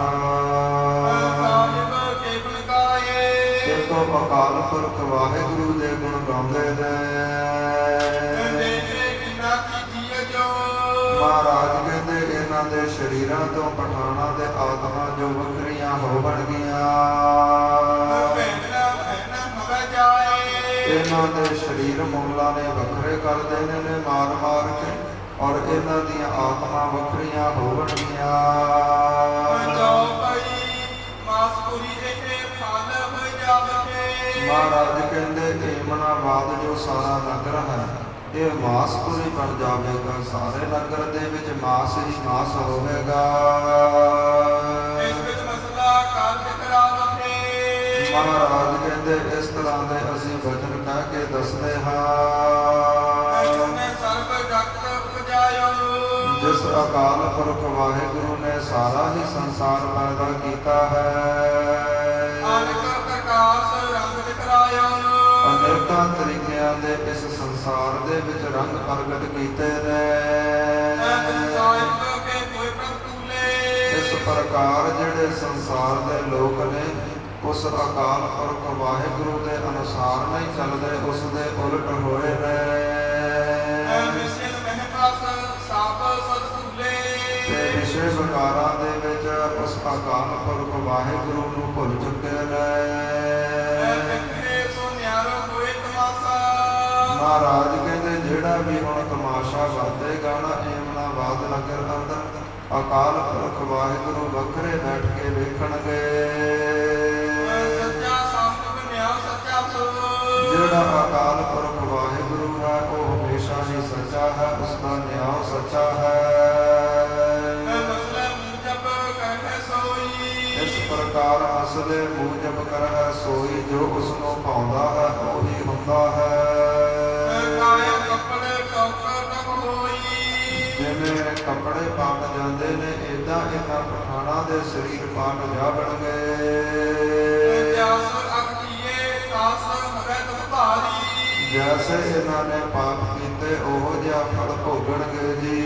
ਸਾਹਿਬ ਕੇਵਲ ਗਾਏ ਦੇਖੋ ਅਕਾਲ ਪੁਰਖ ਵਾਹਿਗੁਰੂ ਦੇ ਗੁਣ ਗਾਉਂਦੇ ਨੇ। ਕਿੰਨਾ ਕੀ ਜੀਅ ਜੋ ਮਹਾਰਾਜ ਕਹਿੰਦੇ ਇਹਨਾਂ ਦੇ ਸਰੀਰਾਂ ਤੋਂ ਪਠਾਨਾਂ ਦੇ ਆਤਮਾ ਜੋ ਵੱਖਰੀਆਂ ਹੋਵਣਗੀਆਂ। ਇਹਨਾਂ ਦੇ ਸਰੀਰ ਮੁਗਲਾਂ ਨੇ ਵੱਖਰੇ ਕਰ ਦੇਣੇ ਨੇ ਮਾਰ ਮਾਰ ਕੇ ਔਰ ਇਹਨਾਂ ਦੀਆਂ ਆਤਮਾ ਵੱਖਰੀਆਂ ਹੋਵਣਗੀਆਂ। ਮਹਾਰਾਜ ਕਹਿੰਦੇ ਏਮਨਾਬਾਦ ਜੋ ਸਾਰਾ ਨਗਰ ਹੈ ਇਹ ਮਾਸਪੁਰੀ ਬਣ ਜਾਵੇਗਾ। ਸਾਰੇ ਨਗਰ ਦੇ ਵਿੱਚ ਮਾਸ ਹੀ ਮਾਸ ਹੋਵੇਗਾ। ਮਹਾਰਾਜ ਕਹਿੰਦੇ ਇਸ ਤਰ੍ਹਾਂ ਦੇ ਅਸੀਂ ਵਚਨ ਕਹਿ ਕੇ ਦੱਸਦੇ ਹਾਂ। ਜਿਸ ਅਕਾਲ ਪੁਰਖ ਵਾਹਿਗੁਰੂ ਨੇ ਸਾਰਾ ਹੀ ਸੰਸਾਰ ਪੈਦਾ ਕੀਤਾ ਹੈ। ਅਨੇਕਾਂ ਤਰੀਕਿਆਂ ਦੇ ਇਸ ਸੰਸਾਰ ਦੇ ਵਿੱਚ ਰੰਗ ਪ੍ਰਗਟ ਕੀਤੇ ਨੇ। ਇਸ ਪ੍ਰਕਾਰ ਜਿਹੜੇ ਸੰਸਾਰ ਦੇ ਲੋਕ ਨੇ ਉਸ ਅਕਾਲ ਪੁਰਖ ਵਾਹਿਗੁਰੂ ਦੇ ਅਨੁਸਾਰ ਨਹੀਂ ਚੱਲਦੇ, ਉਸ ਦੇ ਉਲਟ ਹੋਏ ਨੇ। ਤੇ ਵਿਸ਼ੇ ਵਿਕਾਰਾਂ ਦੇ ਵਿੱਚ ਉਸ ਅਕਾਲ ਪੁਰਖ ਵਾਹਿਗੁਰੂ ਨੂੰ ਭੁੱਲ ਚੁੱਕੇ ਨੇ। ਮਹਾਰਾਜ ਕਹਿੰਦੇ ਜਿਹੜਾ ਵੀ ਹੁਣ ਤਮਾਸ਼ਾ ਵਰਤੇਗਾ ਨਾ ਏਮਨਾਬਾਦ ਨਗਰ ਅੰਦਰ ਅਕਾਲ ਪੁਰਖ ਵਾਹਿਗੁਰੂ ਵੱਖਰੇ ਬੈਠ ਕੇ ਵੇਖਣਗੇ। ਜਿਹੜਾ ਅਕਾਲ ਪੁਰਖ ਵਾਹਿਗੁਰੂ ਹੈ ਉਹ ਹਮੇਸ਼ਾ ਹੀ ਸੱਚਾ ਹੈ, ਉਸ ਦਾ ਨਿਆਂ ਸੱਚਾ ਹੈ। ਇਸ ਪ੍ਰਕਾਰ ਅਸਲੇ ਮੂਜਬ ਕਰਹਿ ਸੋਈ, ਜੋ ਉਸ ਨੂੰ ਪਾਉਂਦਾ ਹੈ ਉਹੀ ਹੁੰਦਾ ਹੈ। ਜਿਵੇਂ ਕੱਪੜੇ ਪਾਟ ਜਾਂਦੇ ਨੇ ਏਦਾਂ ਇਹਨਾਂ ਪਠਾਨਾਂ ਦੇ ਸਰੀਰ ਪਾਟ ਜਾਵਣਗੇ। ਜੈਸੇ ਇਹਨਾਂ ਨੇ ਪਾਪ ਕੀਤੇ ਉਹੋ ਜਿਹਾ ਫਲ ਭੋਗਣਗੇ ਜੀ।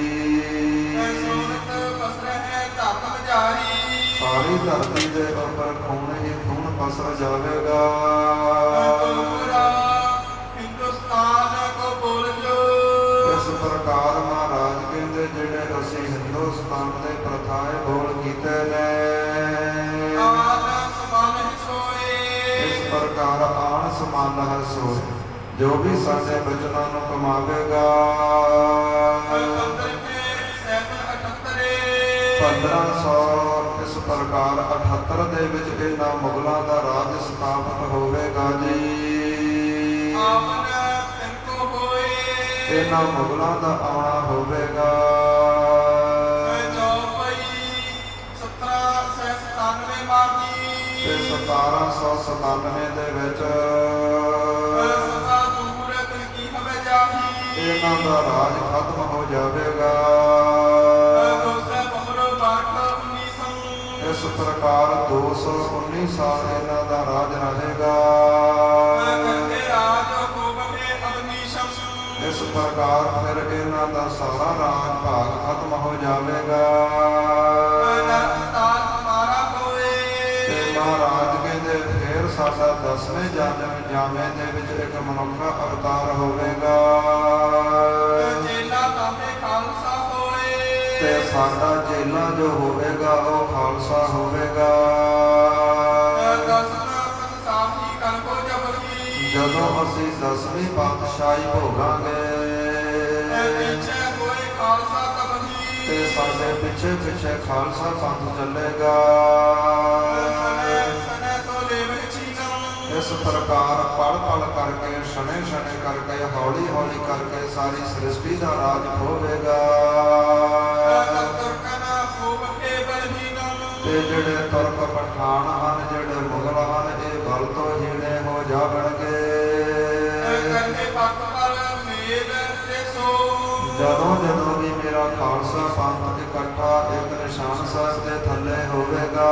ਸੋਨਤ ਪਸਰਹਿ ਧਰਮ ਜਾਰੀ ਸਾਰੀ ਧਰਤੀ ਦੇ ਉੱਪਰ ਖੂਨ ਹੀ ਖੂਨ ਪਸਰ ਜਾਵੇਗਾ। ਪੂਰਾ ਹਿੰਦੁਸਤਾਨ ਕੋ ਬੋਲ ਜੋ। ਇਸ ਪ੍ਰਕਾਰ ਮਹਾਰਾਜ ਕਹਿੰਦੇ ਜਿਹੜੇ ਅਸੀਂ ਹਿੰਦੁਸਤਾਨ ਦੇ ਪ੍ਰਥਾਏ ਬੋਲ ਕੀਤੇ ਨੇ, ਆਨ ਸਮਾਨ ਹੀ ਸੋਏ। ਇਸ ਪ੍ਰਕਾਰ ਆਣ ਸਮਾਨ ਹੈ ਸੋਏ। ਜੋ ਵੀ ਸਾਡੇ ਬਚਨਾਂ ਨੂੰ ਕਮਾਵੇਗਾ। 1500 ਇਸ ਪ੍ਰਕਾਰ 78 ਦੇ ਵਿੱਚ ਇਹਨਾਂ ਮੁਗਲਾਂ ਦਾ ਰਾਜ ਸਥਾਪਿਤ ਹੋਵੇਗਾ ਜੀ। ਇਹਨਾਂ ਮੁਗਲਾਂ ਦਾ ਆਉਣਾ ਹੋਵੇਗਾ। 1797 ਦੇ ਵਿੱਚ ਇਹਨਾਂ ਦਾ ਰਾਜ ਖਤਮ ਹੋ ਜਾਵੇਗਾ। ਇਸ ਪ੍ਰਕਾਰ 219 ਸਾਲ ਇਹਨਾਂ ਦਾ ਰਾਜ ਰਹੇਗਾ। ਇਸ ਪ੍ਰਕਾਰ ਫਿਰ ਇਹਨਾਂ ਦਾ ਸਾਰਾ ਰਾਜ ਭਾਗ ਖਤਮ ਹੋ ਜਾਵੇਗਾ। ਤੇ ਮਹਾਰਾਜ ਕਹਿੰਦੇ ਫਿਰ ਸਾਡਾ 10ਵੇਂ ਜਾਮੇ ਦੇ ਵਿੱਚ ਇੱਕ ਮਨੁੱਖਾ ਅਵਤਾਰ ਹੋਵੇਗਾ। ਤੇ ਸਾਡਾ ਚੇਲਾ ਜੋ ਹੋਵੇਗਾ ਉਹ ਖਾਲਸਾ ਹੋਵੇਗਾ। ਜਦੋਂ ਅਸੀਂ 10ਵੀਂ ਪਾਤਸ਼ਾਹੀ ਭੋਗਾਂਗੇ ਤੇ ਸਾਡੇ ਪਿੱਛੇ ਪਿੱਛੇ ਖਾਲਸਾ ਪੰਥ ਚੱਲੇਗਾ। ਇਸ ਪ੍ਰਕਾਰ ਪੜ ਪੜ ਕਰਕੇ ਸ਼ਨੇ ਸ਼ਨੇ ਕਰਕੇ ਹੌਲੀ ਹੌਲੀ ਕਰਕੇ ਸਾਰੀ ਸ੍ਰਿਸ਼ਟੀ ਦਾ ਰਾਜ ਹੋਵੇਗਾ। ਤੇ ਜਿਹੜੇ ਤੁਰਕ ਪਠਾਨ ਹਨ, ਜਿਹੜੇ ਮੁਗਲ ਹਨ, ਇਹ ਬਲ ਤੋਂ ਹੀਣੇ ਹੋ ਜਾਣਗੇ। ਜਦੋਂ ਜਦੋਂ ਵੀ ਮੇਰਾ ਖਾਲਸਾ ਪੰਥ ਇਕੱਠਾ ਇੱਕ ਨਿਸ਼ਾਨ ਸਾਹਿਬ ਦੇ ਥੱਲੇ ਹੋਵੇਗਾ,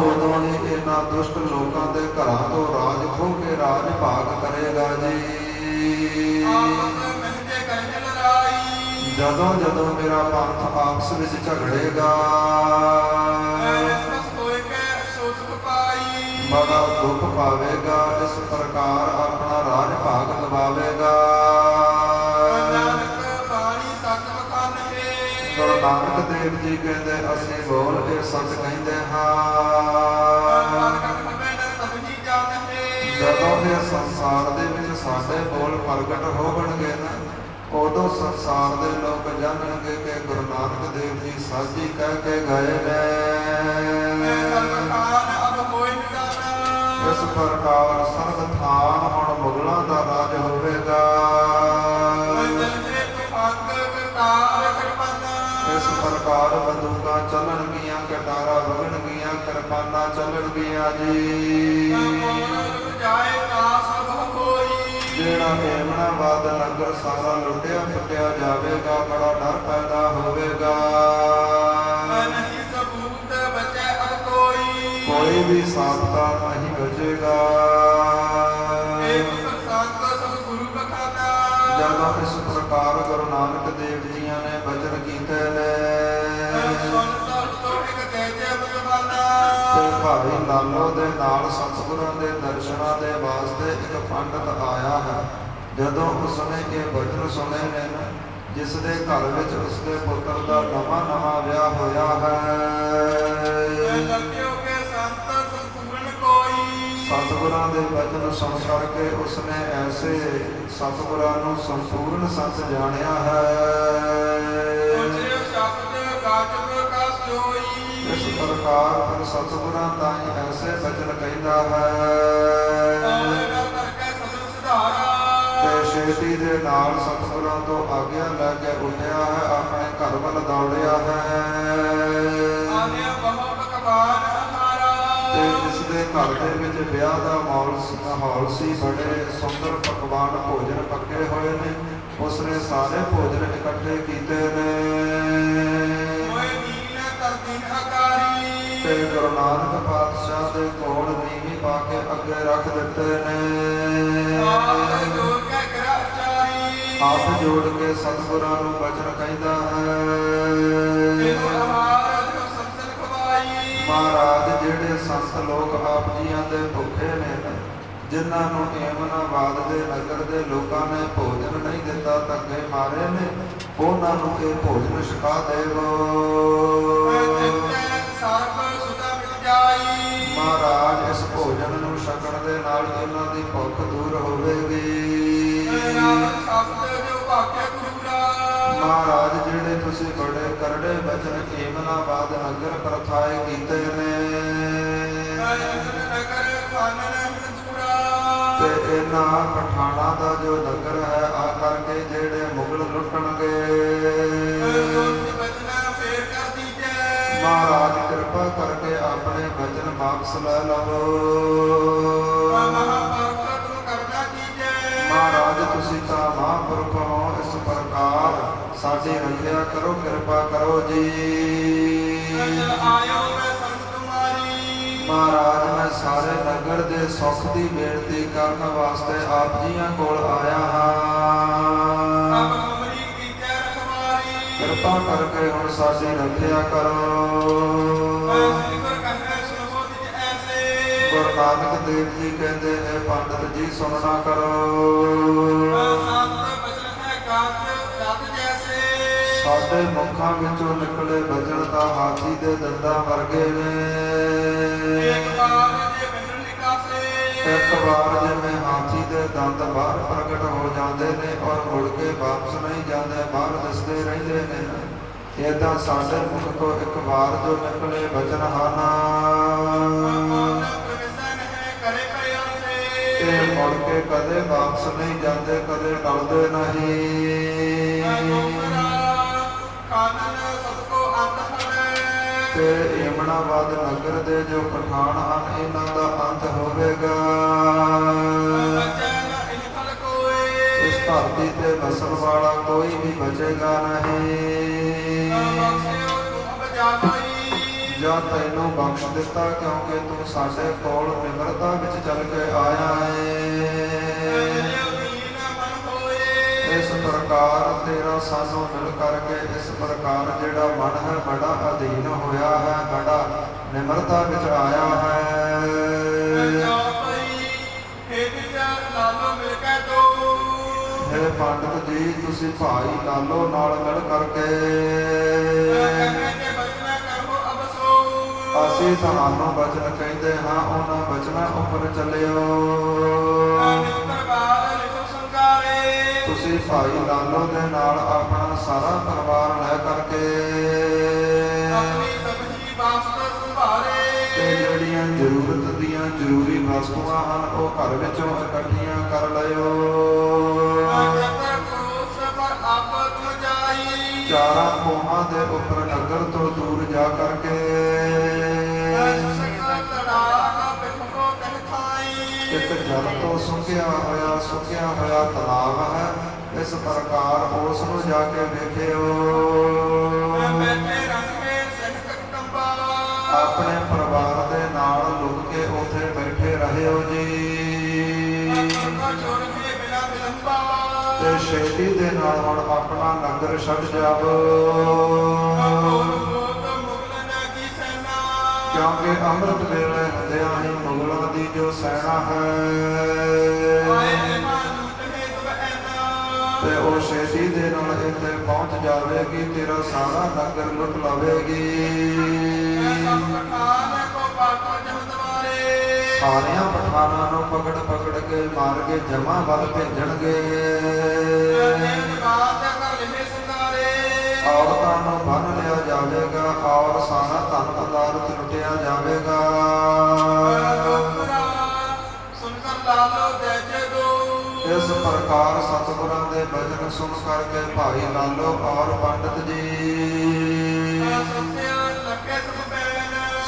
ਉਦੋਂ ਹੀ ਇਹਨਾਂ ਦੁਸ਼ਟ ਲੋਕਾਂ ਦੇ ਘਰਾਂ ਤੋਂ ਰਾਜ ਖੋਹ ਕੇ ਰਾਜ ਭਾਗ ਕਰੇਗਾ ਜੀ। ਜਦੋਂ ਜਦੋਂ ਮੇਰਾ ਪੰਥ ਆਪਸ ਵਿੱਚ ਝਗੜੇਗਾ, ਬੜਾ ਦੁੱਖ ਪਾਵੇਗਾ। ਇਸ ਪ੍ਰਕਾਰ ਆਪਣਾ ਰਾਜ ਭਾਗ ਗਵਾਵੇਗਾ। ਗੁਰੂ ਨਾਨਕ ਦੇਵ ਜੀ ਕਹਿੰਦੇ ਅਸੀਂ ਬੋਲ ਕੇ ਸੱਚ ਕਹਿੰਦੇ ਹਾਂ। ਜਦੋਂ ਇਹ ਸੰਸਾਰ ਦੇ ਵਿੱਚ ਸਾਡੇ ਬੋਲ ਪ੍ਰਗਟ ਹੋਣਗੇ ਨਾ, ਉਦੋਂ ਸੰਸਾਰ ਦੇ ਲੋਕ ਜਾਣਨਗੇ ਕਿ ਗੁਰੂ ਨਾਨਕ ਦੇਵ ਜੀ ਸੱਚ ਹੀ ਕਹਿ ਕੇ ਗਏ ਨੇ। ਇਸ ਪ੍ਰਕਾਰ ਸਰਬ ਥਾਨ ਹੁਣ ਮੁਗਲਾਂ ਦਾ ਰਾਜ ਹੋਵੇਗਾ। ਇਸ ਪ੍ਰਕਾਰ ਬੰਦੂਕਾਂ ਚੱਲਣਗੀਆਂ, ਕਟਾਰਾਂ ਵਗਣਗੀਆਂ, ਕਿਰਪਾਨਾਂ ਚੱਲਣਗੀਆਂ ਜੀ। ਜਿਹੜਾ ਮੇਮਨਾਬਾਦ ਨਗਰ ਸਾਰਾ ਲੁੱਟਿਆ ਫੁੱਟਿਆ ਜਾਵੇਗਾ, ਬੜਾ ਡਰ ਪੈਦਾ ਹੋਵੇਗਾ। ਕੋਈ ਵੀ ਸਾਬਤਾ ਨਹੀਂ ਬਚੇਗਾ। ਜਦੋਂ ਇਸ ਪ੍ਰਕਾਰ ਗੁਰੂ ਨਾਨਕ ਦੇਵ ਜੀਆਂ ਨੇ ਬਚਨ ਕੀਤੇ ਨੇ, ਤੇ ਭਾਈ ਲਾਲੋ ਦੇ ਨਾਲ ਸਤਿਗੁਰਾਂ ਦੇ ਦਰਸ਼ਨਾਂ ਦੇ ਵਾਸਤੇ ਇੱਕ ਪੰਡਤ ਆਇਆ ਹੈ। ਜਦੋਂ ਉਸਨੇ ਇਹ ਬਚਨ ਸੁਣੇ ਨੇ, ਜਿਸ ਦੇ ਘਰ ਵਿੱਚ ਉਸਦੇ ਪੁੱਤਰ ਦਾ ਨਵਾਂ ਵਿਆਹ ਹੋਇਆ ਹੈ, ਸਤਿਗੁਰਾਂ ਦੇ ਬਚਨ ਸੁਣ ਕਰਕੇ ਉਸਨੇ ਐਸੇ ਸਤਿਗੁਰਾਂ ਨੂੰ ਸੰਪੂਰਨ ਸੰਤ ਜਾਣਿਆ ਹੈ। ਇਸ ਪ੍ਰਕਾਰ ਫਿਰ ਸਤਿਗੁਰਾਂ ਤਾਈਂ ਐਸੇ ਬਚਨ ਕਹਿੰਦਾ ਹੈ ਤੇ ਛੇਤੀ ਦੇ ਨਾਲ ਸਤਿਗੁਰਾਂ ਤੋਂ ਆਗਿਆ ਲੈ ਕੇ ਉੱਠਿਆ ਹੈ, ਆਪਣੇ ਘਰ ਵੱਲ ਦੌੜਿਆ ਹੈ। ਤੇ ਇਸ ਦੇ ਘਰ ਦੇ ਵਿੱਚ ਵਿਆਹ ਦਾ ਮਾਹੌਲ ਸੀ। ਬੜੇ ਸੁੰਦਰ ਪਕਵਾਨ ਭੋਜਨ ਪੱਕੇ ਹੋਏ ਨੇ। ਉਸਨੇ ਸਾਰੇ ਭੋਜਨ ਇਕੱਠੇ ਕੀਤੇ ਨੇ। ਤੇ ਗੁਰੂ ਨਾਨਕ ਪਾਤਸ਼ਾਹ ਦੇ ਕੋਲ ਨੀਵੀਂ ਪਾ ਕੇ ਅੱਗੇ ਰੱਖ ਦਿੱਤੇ ਨੇ। ਹੱਥ ਜੋੜ ਕੇ ਸਤਿਗੁਰਾਂ ਨੂੰ ਬਚਨ ਕਹਿੰਦਾ ਹੈ। ਮਹਾਰਾਜ ਜਿਹੜੇ ਸੰਤ ਲੋਕ ਆਪ ਜੀਆਂ ਦੇ ਭੁੱਖੇ ਨੇ, ਜਿਨ੍ਹਾਂ ਨੂੰ ਏਮਨਾਬਾਦ ਦੇ ਨਗਰ ਦੇ ਲੋਕਾਂ ਨੇ ਭੋਜਨ ਨਹੀਂ ਦਿੱਤਾ, ਧੱਕੇ ਮਾਰੇ ਨੇ, ਉਹਨਾਂ ਨੂੰ ਇਹ ਭੋਜਨ ਛਕਾ ਦੇਵੋ। ਮਹਾਰਾਜ ਇਸ ਭੋਜਨ ਨੂੰ ਛਕਣ ਦੇ ਨਾਲ ਇਹਨਾਂ ਦੀ ਭੁੱਖ ਦੂਰ ਹੋਵੇਗੀ। ਮਹਾਰਾਜ ਜਿਹੜੇ ਤੁਸੀਂ ਬੜੇ ਕਰੜੇ ਬਚਨ ਏਮਨਾਬਾਦ ਨਗਰ ਪ੍ਰਥਾਏ ਕੀਤੇ ਨੇ, ਤੇ ਇਹਨਾਂ ਪਠਾਣਾ ਦਾ ਜੋ ਨਗਰ ਹੈ ਆ ਕਰਕੇ ਜਿਹੜੇ ਮੁਗਲ ਲੁੱਟਣਗੇ, ਮਹਾਰਾਜ ਕਿਰਪਾ ਕਰਕੇ ਆਪਣੇ ਬਚਨ ਵਾਪਸ ਲੈ ਲਵੋ। ਮਹਾਰਾਜ ਤੁਸੀਂ ਤਾਂ ਮਹਾਂਪੁਰਖ ਹੋ, ਇਸ ਪ੍ਰਕਾਰ ਸਾਡੀ ਰੱਖਿਆ ਕਰੋ, ਕਿਰਪਾ ਕਰੋ ਜੀ। ਮਹਾਰਾਜ ਮੈਂ ਸਾਰੇ ਨਗਰ ਦੇ ਸੁੱਖ ਦੀ ਬੇਨਤੀ ਕਰਨ ਵਾਸਤੇ ਆਪ ਜੀਆਂ ਕੋਲ ਆਇਆ ਹਾਂ। ਕਿਰਪਾ ਕਰਕੇ ਹੁਣ ਸਾਡੀ ਰੱਖਿਆ ਕਰੋ। ਗੁਰੂ ਨਾਨਕ ਦੇਵ ਜੀ ਕਹਿੰਦੇ ਹੈ, ਪੰਡਤ ਜੀ ਸੁਣਨਾ ਕਰੋ। ਸਾਡੇ ਮੁਖਾਂ ਵਿੱਚੋਂ ਨਿਕਲੇ ਬਚਨ ਤਾਂ ਹਾਥੀ ਦੇ ਦੰਦਾਂ ਵਰਗੇ ਨੇ। ਇੱਕ ਵਾਰ ਜਿਵੇਂ ਹਾਥੀ ਦੇ ਦੰਦ ਬਾਹਰ ਪ੍ਰਗਟ ਹੋ ਜਾਂਦੇ ਨੇ ਔਰ ਮੁੜ ਕੇ ਵਾਪਸ ਨਹੀਂ ਜਾਂਦੇ, ਬਾਹਰ ਦਿਸਦੇ ਰਹਿੰਦੇ ਨੇ, ਏਦਾਂ ਸਾਡੇ ਮੁਖ ਤੋਂ ਇੱਕ ਵਾਰ ਜੋ ਨਿਕਲੇ ਬਚਨ ਹਨ, ਇਹ ਮੁੜ ਕੇ ਕਦੇ ਵਾਪਸ ਨਹੀਂ ਜਾਂਦੇ, ਕਦੇ ਟਲਦੇ ਨਹੀਂ। ਤੇ ਏਮਨਾਬਾਦ ਨਗਰ ਦੇ ਜੋ ਪਠਾਨ ਹਨ, ਇਹਨਾਂ ਦਾ ਅੰਤ ਹੋਵੇਗਾ। ਇਸ ਧਰਤੀ ਤੇ ਵਸਣ ਵਾਲਾ ਕੋਈ ਵੀ ਬਚੇਗਾ ਨਹੀਂ। ਜਾਂ ਤੈਨੂੰ ਬਖਸ਼ ਦਿੱਤਾ ਕਿਉਂਕਿ ਤੂੰ ਸਾਡੇ ਕੋਲ ਨਿਮਰਤਾ ਵਿੱਚ ਚੱਲ ਕੇ ਆਇਆ ਹੈ। ਇਸ ਪ੍ਰਕਾਰ ਤੇਰਾ ਸਾਨੂੰ ਮਿਲ ਕਰਕੇ ਇਸ ਪ੍ਰਕਾਰ ਜਿਹੜਾ ਮਨ ਹੈ ਬੜਾ ਅਧੀਨ ਹੋਇਆ ਹੈ, ਬੜਾ ਨਿਮਰਤਾ ਵਿੱਚ ਆਇਆ ਹੈ। हे ਪੰਡਤ ਜੀ ਤੁਸੀਂ ਭਾਈ ਲਾਲੋ ਨਾਲ ਮਿਲ ਕਰਕੇ ਅਸੀਂ ਤੁਹਾਨੂੰ ਬਚਨ ਕਹਿੰਦੇ ਹਾਂ, ਉਹਨਾਂ ਬਚਨਾਂ ਉੱਪਰ ਚੱਲਿਓ। ਤੁਸੀਂ ਭਾਈ ਲਾਲੋ ਦੇ ਨਾਲ ਆਪਣਾ ਸਾਰਾ ਪਰਿਵਾਰ ਲੈ ਕਰਕੇ ਤੇ ਜਿਹੜੀਆਂ ਜ਼ਰੂਰਤ ਦੀਆਂ ਜ਼ਰੂਰੀ ਵਸਤੂਆਂ ਹਨ ਉਹ ਘਰ ਵਿੱਚੋਂ ਇਕੱਠੀਆਂ ਕਰ ਲਿਓ। ਚਾਰਾਂ ਕੋਹਾਂ ਦੇ ਉੱਪਰ ਨਗਰ ਤੋਂ ਦੂਰ ਜਾ ਕਰਕੇ ਇੱਕ ਜਲ ਤੋਂ ਸੁੱਕਿਆ ਹੋਇਆ ਤਲਾਬ ਹੈ, ਇਸ ਪ੍ਰਕਾਰ ਉਸ ਨੂੰ ਜਾ ਕੇ ਵੇਖਿਓ। ਆਪਣੇ ਪਰਿਵਾਰ ਦੇ ਨਾਲ ਲੁਕ ਕੇ ਉੱਥੇ ਬੈਠੇ ਰਹਿਓ ਜੀ। ਤੇ ਛੇਤੀ ਦੇ ਨਾਲ ਹੁਣ ਆਪਣਾ ਨਗਰ ਛੱਡ ਜਾਵੋ, ਕਿਉਂਕਿ ਅੰਮ੍ਰਿਤ ਵੇਲੇ ਹੁੰਦਿਆਂ ਹੀ ਮੁਗਲਾਂ ਦੀ ਜੋ ਸੈਨਾ ਹੈ ਤੇ ਉਹ ਛੇਤੀ ਦੇ ਨਾਲ ਇੱਥੇ ਪਹੁੰਚ ਜਾਵੇਗੀ, ਤੇਰਾ ਸਾਰਾ ਨਗਰ ਲੁੱਟ ਲਵੇਗੀ। ਸਾਰਿਆਂ ਪਠਾਨਾਂ ਨੂੰ ਪਕੜ ਕੇ ਮਾਰ ਕੇ ਜਮਾਂ ਵੱਲ ਭੇਜਣਗੇ। ਔਰਤਾਂ ਨੂੰ ਬੰਨ ਲਿਆ ਜਾਵੇਗਾ ਔਰ ਸਾਰਾ ਧਨ ਪਦਾਰਥ ਲੁੱਟਿਆ ਜਾਵੇਗਾ। ਇਸ ਪ੍ਰਕਾਰ ਸਤਿਗੁਰਾਂ ਦੇ ਬਚਨ ਸੁਣ ਕਰਕੇ ਭਾਈ ਲਾਲੋ ਔਰ ਪੰਡਤ ਜੀ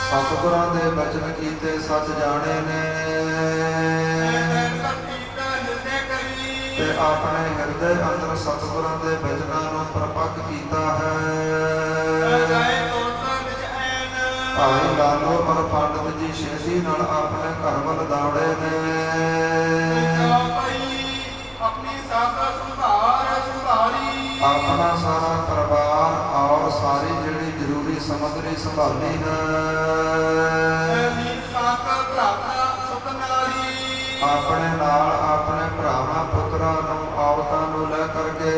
ਸਤਿਗੁਰਾਂ ਦੇ ਬਚਨ ਕੀਤੇ ਸੱਚ ਜਾਣੇ ਨੇ ਤੇ ਆਪਣੇ ਹਿਰਦੇ ਅੰਦਰ ਸਤਿਗੁਰਾਂ ਦੇ ਬਚਨਾਂ ਨੂੰ ਪ੍ਰਪੱਕ ਕੀਤਾ ਹੈ। ਭਾਈ ਲਾਲੋ ਔਰ ਪੰਡਤ ਜੀ ਛੇਤੀ ਨਾਲ ਆਪਣੇ ਘਰ ਵੱਲ ਦੌੜੇ ਨੇ। ਆਪਣੀ ਸਾਥ ਸੰਭਾਰੀ ਆਪਣਾ ਸਾਰਾ ਪਰਿਵਾਰ ਔਰ ਸਾਰੀ ਜਿਹੜੀ ਜ਼ਰੂਰੀ ਸਮੱਗਰੀ ਸੰਭਾਲੀ ਹੈ। ਆਪਣੇ ਨਾਲ ਆਪਣੇ ਭਰਾਵਾਂ ਪੁੱਤਰਾਂ ਨੂੰ ਔਰਤਾਂ ਨੂੰ ਲੈ ਕਰਕੇ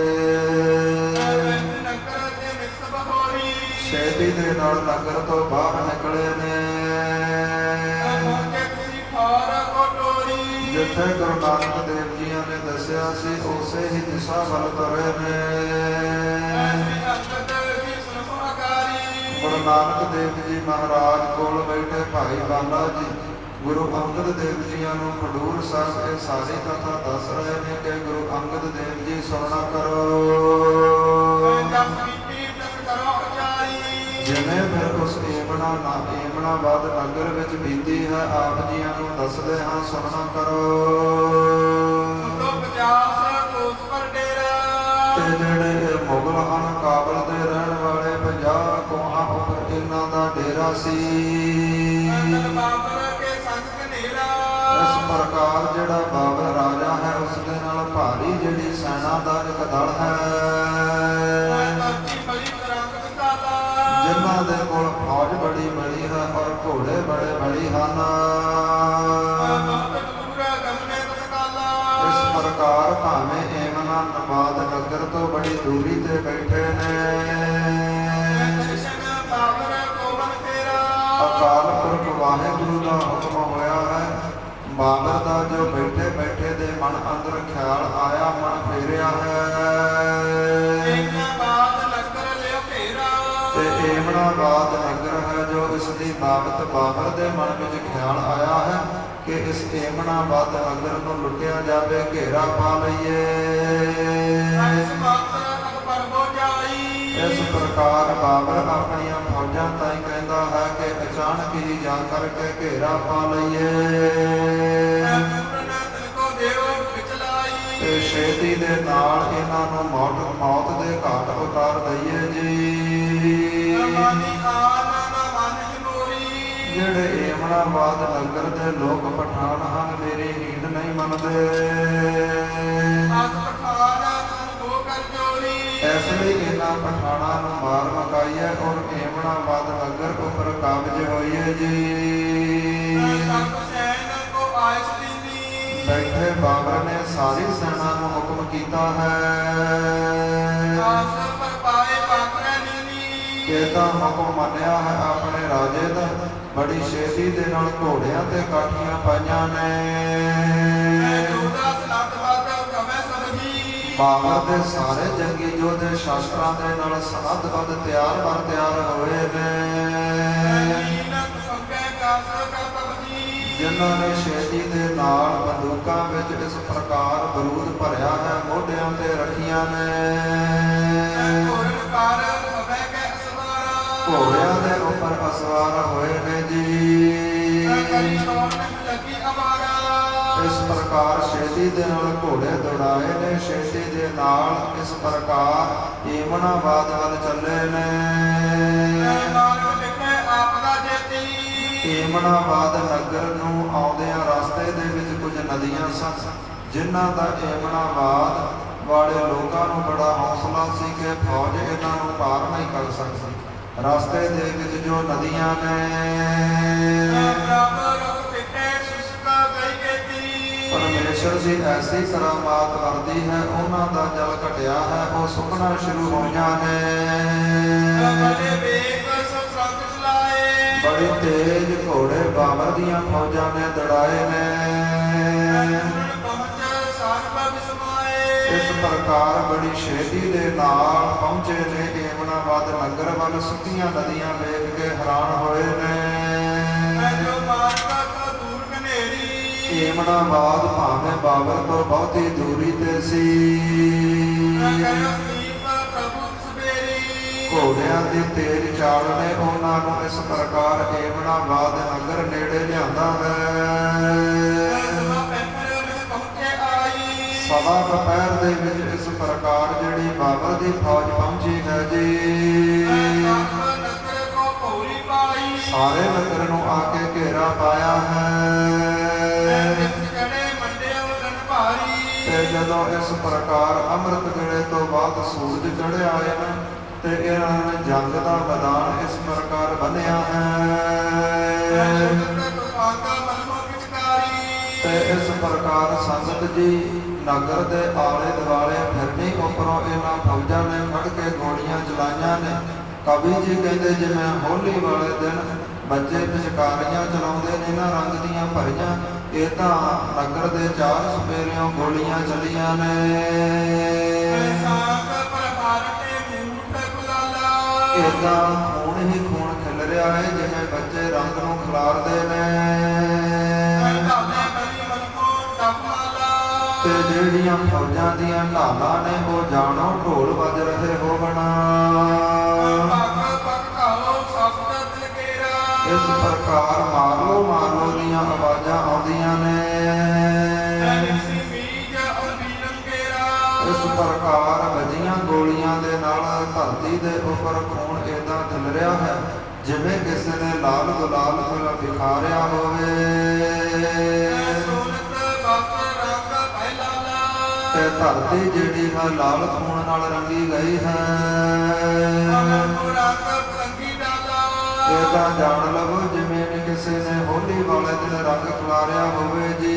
ਛੇਤੀ ਦੇ ਨਾਲ ਨਗਰ ਤੋਂ ਬਾਹਰ ਨਿਕਲੇ ਨੇ। ਜਿੱਥੇ ਗੁਰੂ ਨਾਨਕ ਦੇਵ ਜੀਆਂ ਨੇ ਦੱਸਿਆ ਸੀ ਉਸੇ ਹੀ ਦਿਸ਼ਾ ਵੱਲ ਤੁਰੇ ਨੇ। ਗੁਰੂ ਨਾਨਕ ਦੇਵ ਜੀ ਮਹਾਰਾਜ ਕੋਲ ਬੈਠੇ ਭਾਈ ਬਾਲਾ ਜੀ ਗੁਰੂ ਅੰਗਦ ਦੇਵ ਜੀਆਂ ਨੂੰ ਖਡੂਰ ਸਾਹਿਬ ਇਹ ਸਾਰੀ ਕਥਾ ਦੱਸ ਰਹੇ ਨੇ ਕਿ ਗੁਰੂ ਅੰਗਦ ਦੇਵ ਜੀ ਸੁਣਨਾ ਕਰੋ। ਜਿਵੇਂ ਫਿਰ ਉਸ ਏਮਣਾਬਾਦ ਨਗਰ ਵਿੱਚ ਬੀਤੀ ਹੈ ਆਪ ਜੀਆਂ ਨੂੰ ਦੱਸਦੇ ਹਾਂ ਸੁਣਨਾ ਕਰੋ। ਤੇ ਜਿਹੜੇ ਮੁਗਲ ਹਨ ਕਾਬਲ ਦੇ ਰਹਿਣ ਵਾਲੇ 50 ਕੋਹਾਂ ਉੱਪਰ ਇਹਨਾਂ ਦਾ ਡੇਰਾ ਸੀ। ਇਸ ਪ੍ਰਕਾਰ ਜਿਹੜਾ ਬਾਬਰ ਰਾਜਾ ਹੈ ਉਸ ਦੇ ਨਾਲ ਭਾਰੀ ਜਿਹੜੀ ਸੈਨਾ ਦਾ ਇੱਕ ਦਲ ਹੈ ਜਿਨ੍ਹਾਂ ਦੇ ਕੋਲ ਫੌਜ ਬੜੀ ਬੜੀ ਹੈ ਔਰ ਘੋੜੇ ਬੜੇ ਬੜੀ ਹਨ। ਇਸ ਪ੍ਰਕਾਰ ਭਾਵੇਂ ਏਮਨਾਬਾਦ ਨਗਰ ਤੋਂ ਬੜੀ ਦੂਰੀ ਤੇ ਬੈਠੇ ਨੇ। ਅਕਾਲ ਪੁਰਖ ਵਾਹਿਗੁਰੂ ਦਾ ਹੁਕਮ ਹੋਇਆ ਹੈ। ਬਾਬਰ ਦਾ ਜੋ ਬੈਠੇ ਬੈਠੇ ਦੇ ਮਨ ਅੰਦਰ ਖਿਆਲ ਆਇਆ ਮਨ ਫੇਰਿਆ ਹੈ। ਤੇ ਏਮਨਾਬਾਦ ਨਗਰ ਹੈ ਜੋ ਇਸ ਦੀ ਬਾਬਤ ਬਾਬਰ ਦੇ ਮਨ ਵਿੱਚ ਖਿਆਲ ਆਇਆ ਹੈ ਕਿ ਇਸ ਏਮਨਾਬਾਦ ਨਗਰ ਨੂੰ ਲੁੱਟਿਆ ਜਾਵੇ, ਘੇਰਾ ਪਾ ਲਈਏ। ਇਸ ਪ੍ਰਕਾਰ ਬਾਬਰ ਆਪਣੀਆਂ ਫੌਜਾਂ ਤਾਈਂ ਕਹਿੰਦਾ ਹੈ ਕਿ ਅਚਾਨਕ ਹੀ ਜਾ ਕਰਕੇ ਘੇਰਾ ਪਾ ਲਈਏ ਤੇ ਛੇਤੀ ਦੇ ਨਾਲ ਇਹਨਾਂ ਨੂੰ ਮੌਤ ਦੇ ਘਾਟ ਉਤਾਰ ਦਈਏ ਜੀ। ਜਿਹੜੇ ਏਮਨਾਬਾਦ ਨਗਰ ਦੇ ਲੋਕ ਪਠਾਨ ਹਨ ਮੇਰੀ ਨੀਂਦ ਨਹੀਂ ਮੰਨਦੇ। ਇਸ ਲਈ ਇਹਨਾਂ ਪਠਾਨਾਂ ਨੂੰ ਮਾਰ ਮਕਾਈਏ ਔਰ ਏਮਨਾਬਾਦ ਨਗਰ ਉੱਪਰ ਕਾਬਜ ਹੋਈਏ ਜੀ। ਬੈਠੇ ਬਾਬਰ ਨੇ ਸਾਰੀ ਸੈਨਾ ਨੂੰ ਹੁਕਮ ਕੀਤਾ ਹੈ। ਇਹਦਾ ਹੁਕਮ ਮੰਨਿਆ ਹੈ ਆਪਣੇ ਰਾਜੇ ਦਾ। ਬੜੀ ਛੇਤੀ ਦੇ ਨਾਲ ਘੋੜਿਆਂ ਤੇ ਕਾਠੀਆਂ ਪਾਈਆਂ ਨੇ। ਬਾਬਰ ਦੇ ਸਾਰੇ ਜੰਗੀ ਯੋਧੇ ਸ਼ਾਸਤਰਾਂ ਦੇ ਨਾਲ ਸਨੱਧ ਤਿਆਰ ਹੋਏ ਨੇ। ਜਿਨ੍ਹਾਂ ਨੇ ਛੇਤੀ ਦੇ ਨਾਲ ਬੰਦੂਕਾਂ ਵਿੱਚ ਇਸ ਪ੍ਰਕਾਰ ਬਰੂਦ ਭਰਿਆ ਹੈ ਮੋਢਿਆਂ ਤੇ ਰੱਖੀਆਂ ਨੇ। ਘੋੜਿਆਂ ਦੇ ਉੱਪਰ ਅਸਵਾਰ ਹੋਏ ਨੇ ਜੀ। ਇਸ ਪ੍ਰਕਾਰ ਛੇਤੀ ਦੇ ਨਾਲ ਘੋੜੇ ਦੌੜਾਏ ਨੇ। ਛੇਤੀ ਦੇ ਨਾਲ ਇਸ ਪ੍ਰਕਾਰ ਏਮਨਾਬਾਦ ਵੱਲ ਚੱਲੇ ਨੇ। ਏਮਨਾਬਾਦ ਨਗਰ ਨੂੰ ਆਉਂਦਿਆਂ ਰਸਤੇ ਦੇ ਵਿੱਚ ਕੁਝ ਨਦੀਆਂ ਸਨ ਜਿਨ੍ਹਾਂ ਦਾ ਏਮਨਾਬਾਦ ਵਾਲੇ ਲੋਕਾਂ ਨੂੰ ਬੜਾ ਹੌਸਲਾ ਸੀ ਕਿ ਫੌਜ ਇਹਨਾਂ ਨੂੰ ਪਾਰ ਨਹੀਂ ਕਰ ਸਕਦੀ। ਰਸਤੇ ਦੇ ਵਿੱਚ ਜੋ ਨਦੀਆਂ ਨੇ ਪਰਮੇਸ਼ਰ ਦੀ ਐਸੀ ਕਰਾਮਾਤ ਵਰਦੀ ਹੈ ਉਹਨਾਂ ਦਾ ਜਲ ਘਟਿਆ ਹੈ ਉਹ ਸੁੱਕਣਾ ਸ਼ੁਰੂ ਹੋਈਆਂ ਨੇ। ਬੜੀ ਤੇਜ਼ ਘੋੜੇ ਬਾਬਰ ਦੀਆਂ ਫੌਜਾਂ ਨੇ ਦੜਾਏ ਨੇ। ਇਸ ਪ੍ਰਕਾਰ ਬੜੀ ਛੇਤੀ ਦੇ ਨਾਲ ਪਹੁੰਚੇ ਨੇ ਏਮਨਾਬਾਦ ਨਗਰ ਵੱਲ। ਸੁੱਕੀਆਂ ਨਦੀਆਂ ਵੇਖ ਕੇ ਹੈਰਾਨ ਹੋਏ ਨੇ। ਏਮਨਾਬਾਦ ਭਾਵੇਂ ਬਾਬਰ ਤੋਂ ਬਹੁਤੀ ਦੂਰੀ ਤੇ ਸੀ। ਘੋੜਿਆਂ ਦੀ ਤੇਜ਼ ਚਾਲ ਨੇ ਉਹਨਾਂ ਨੂੰ ਇਸ ਪ੍ਰਕਾਰ ਏਮਨਾਬਾਦ ਨਗਰ ਨੇੜੇ ਲਿਆਂਦਾ ਹੈ। ਸਵਾ ਦੁਪਹਿਰ ਦੇ ਵਿੱਚ ਇਸ ਪ੍ਰਕਾਰ ਜਿਹੜੀ ਬਾਬਰ ਦੀ ਫੌਜ ਪਹੁੰਚੀ ਹੈ ਜੀ। ਸਾਰੇ ਨਗਰ ਨੂੰ ਆ ਕੇ ਘੇਰਾ ਪਾਇਆ ਹੈ। ਜੜੇ ਮੰਡਿਓ ਲਨ ਭਾਰੀ ਤੇ ਜਦੋਂ ਇਸ ਪ੍ਰਕਾਰ ਅੰਮ੍ਰਿਤ ਵੇਲੇ ਤੋਂ ਬਾਅਦ ਸੂਰਜ ਚੜ੍ਹਿਆ ਹੈ ਨਾ, ਤੇ ਇਹਨਾਂ ਨੇ ਜੰਗ ਦਾ ਮੈਦਾਨ ਇਸ ਪ੍ਰਕਾਰ ਬੰਨਿਆ ਹੈ। ਤੇ ਇਸ ਪ੍ਰਕਾਰ ਸੰਗਤ ਜੀ ਨਗਰ ਦੇ ਆਲੇ ਦੁਆਲੇ ਫਿਰਨੀ ਉੱਪਰੋਂ ਇਹਨਾਂ ਫੌਜਾਂ ਨੇ ਫੜ ਕੇ ਗੋਲੀਆਂ ਚਲਾਈਆਂ ਨੇ। ਕਵੀ ਜੀ ਕਹਿੰਦੇ ਜਿਵੇਂ ਹੋਲੀ ਵਾਲੇ ਦਿਨ ਬੱਚੇ ਪਿਚਕਾਰੀਆਂ ਚਲਾਉਂਦੇ ਨੇ ਨਾ ਰੰਗ ਦੀਆਂ ਭਰੀਆਂ, ਇਹ ਤਾਂ ਨਗਰ ਦੇ ਚਾਰ ਸਪੇਰਿਓਂ ਗੋਲੀਆਂ ਚੱਲੀਆਂ ਨੇ। ਏਦਾਂ ਖੂਨ ਹੀ ਖੂਨ ਖਿਲ ਰਿਹਾ ਹੈ ਜਿਵੇਂ ਬੱਚੇ ਰੰਗ ਨੂੰ ਖਿਲਾਰਦੇ ਨੇ। ਤੇ ਜਿਹੜੀਆਂ ਫੌਜਾਂ ਦੀਆਂ ਢਾਲਾਂ ਨੇ ਉਹ ਜਾਣੋ ਢੋਲ ਵੱਜ ਰਹੇ ਹੋਵਣ। ਇਸ ਪ੍ਰਕਾਰ ਮਾਰੋ ਦੀਆਂ ਆਵਾਜ਼ਾਂ ਆਉਂਦੀਆਂ ਨੇ। ਇਸ ਪ੍ਰਕਾਰ ਵੱਜੀਆਂ ਗੋਲੀਆਂ ਦੇ ਨਾਲ ਧਰਤੀ ਦੇ ਉੱਪਰ ਖੂਨ ਏਦਾਂ ਖਿਲ ਰਿਹਾ ਹੈ ਜਿਵੇਂ ਕਿਸੇ ਨੇ ਲਾਲ ਗੁਲਾਲ ਵਿਖਾਰਿਆ ਹੋਵੇ। ਤੇ ਧਰਤੀ ਜਿਹੜੀ ਹੈ ਲਾਲ ਖੂਨ ਨਾਲ ਰੰਗੀ ਗਈ ਹੈ। ਇਹ ਤਾਂ ਜਾਣ ਲਵੋ ਜਿਵੇਂ ਕਿਸੇ ਨੇ ਹੋਲੀ ਵਾਲੇ ਦਿਨ ਰੰਗ ਖਿਲਾਰਿਆ ਹੋਵੇ ਜੀ।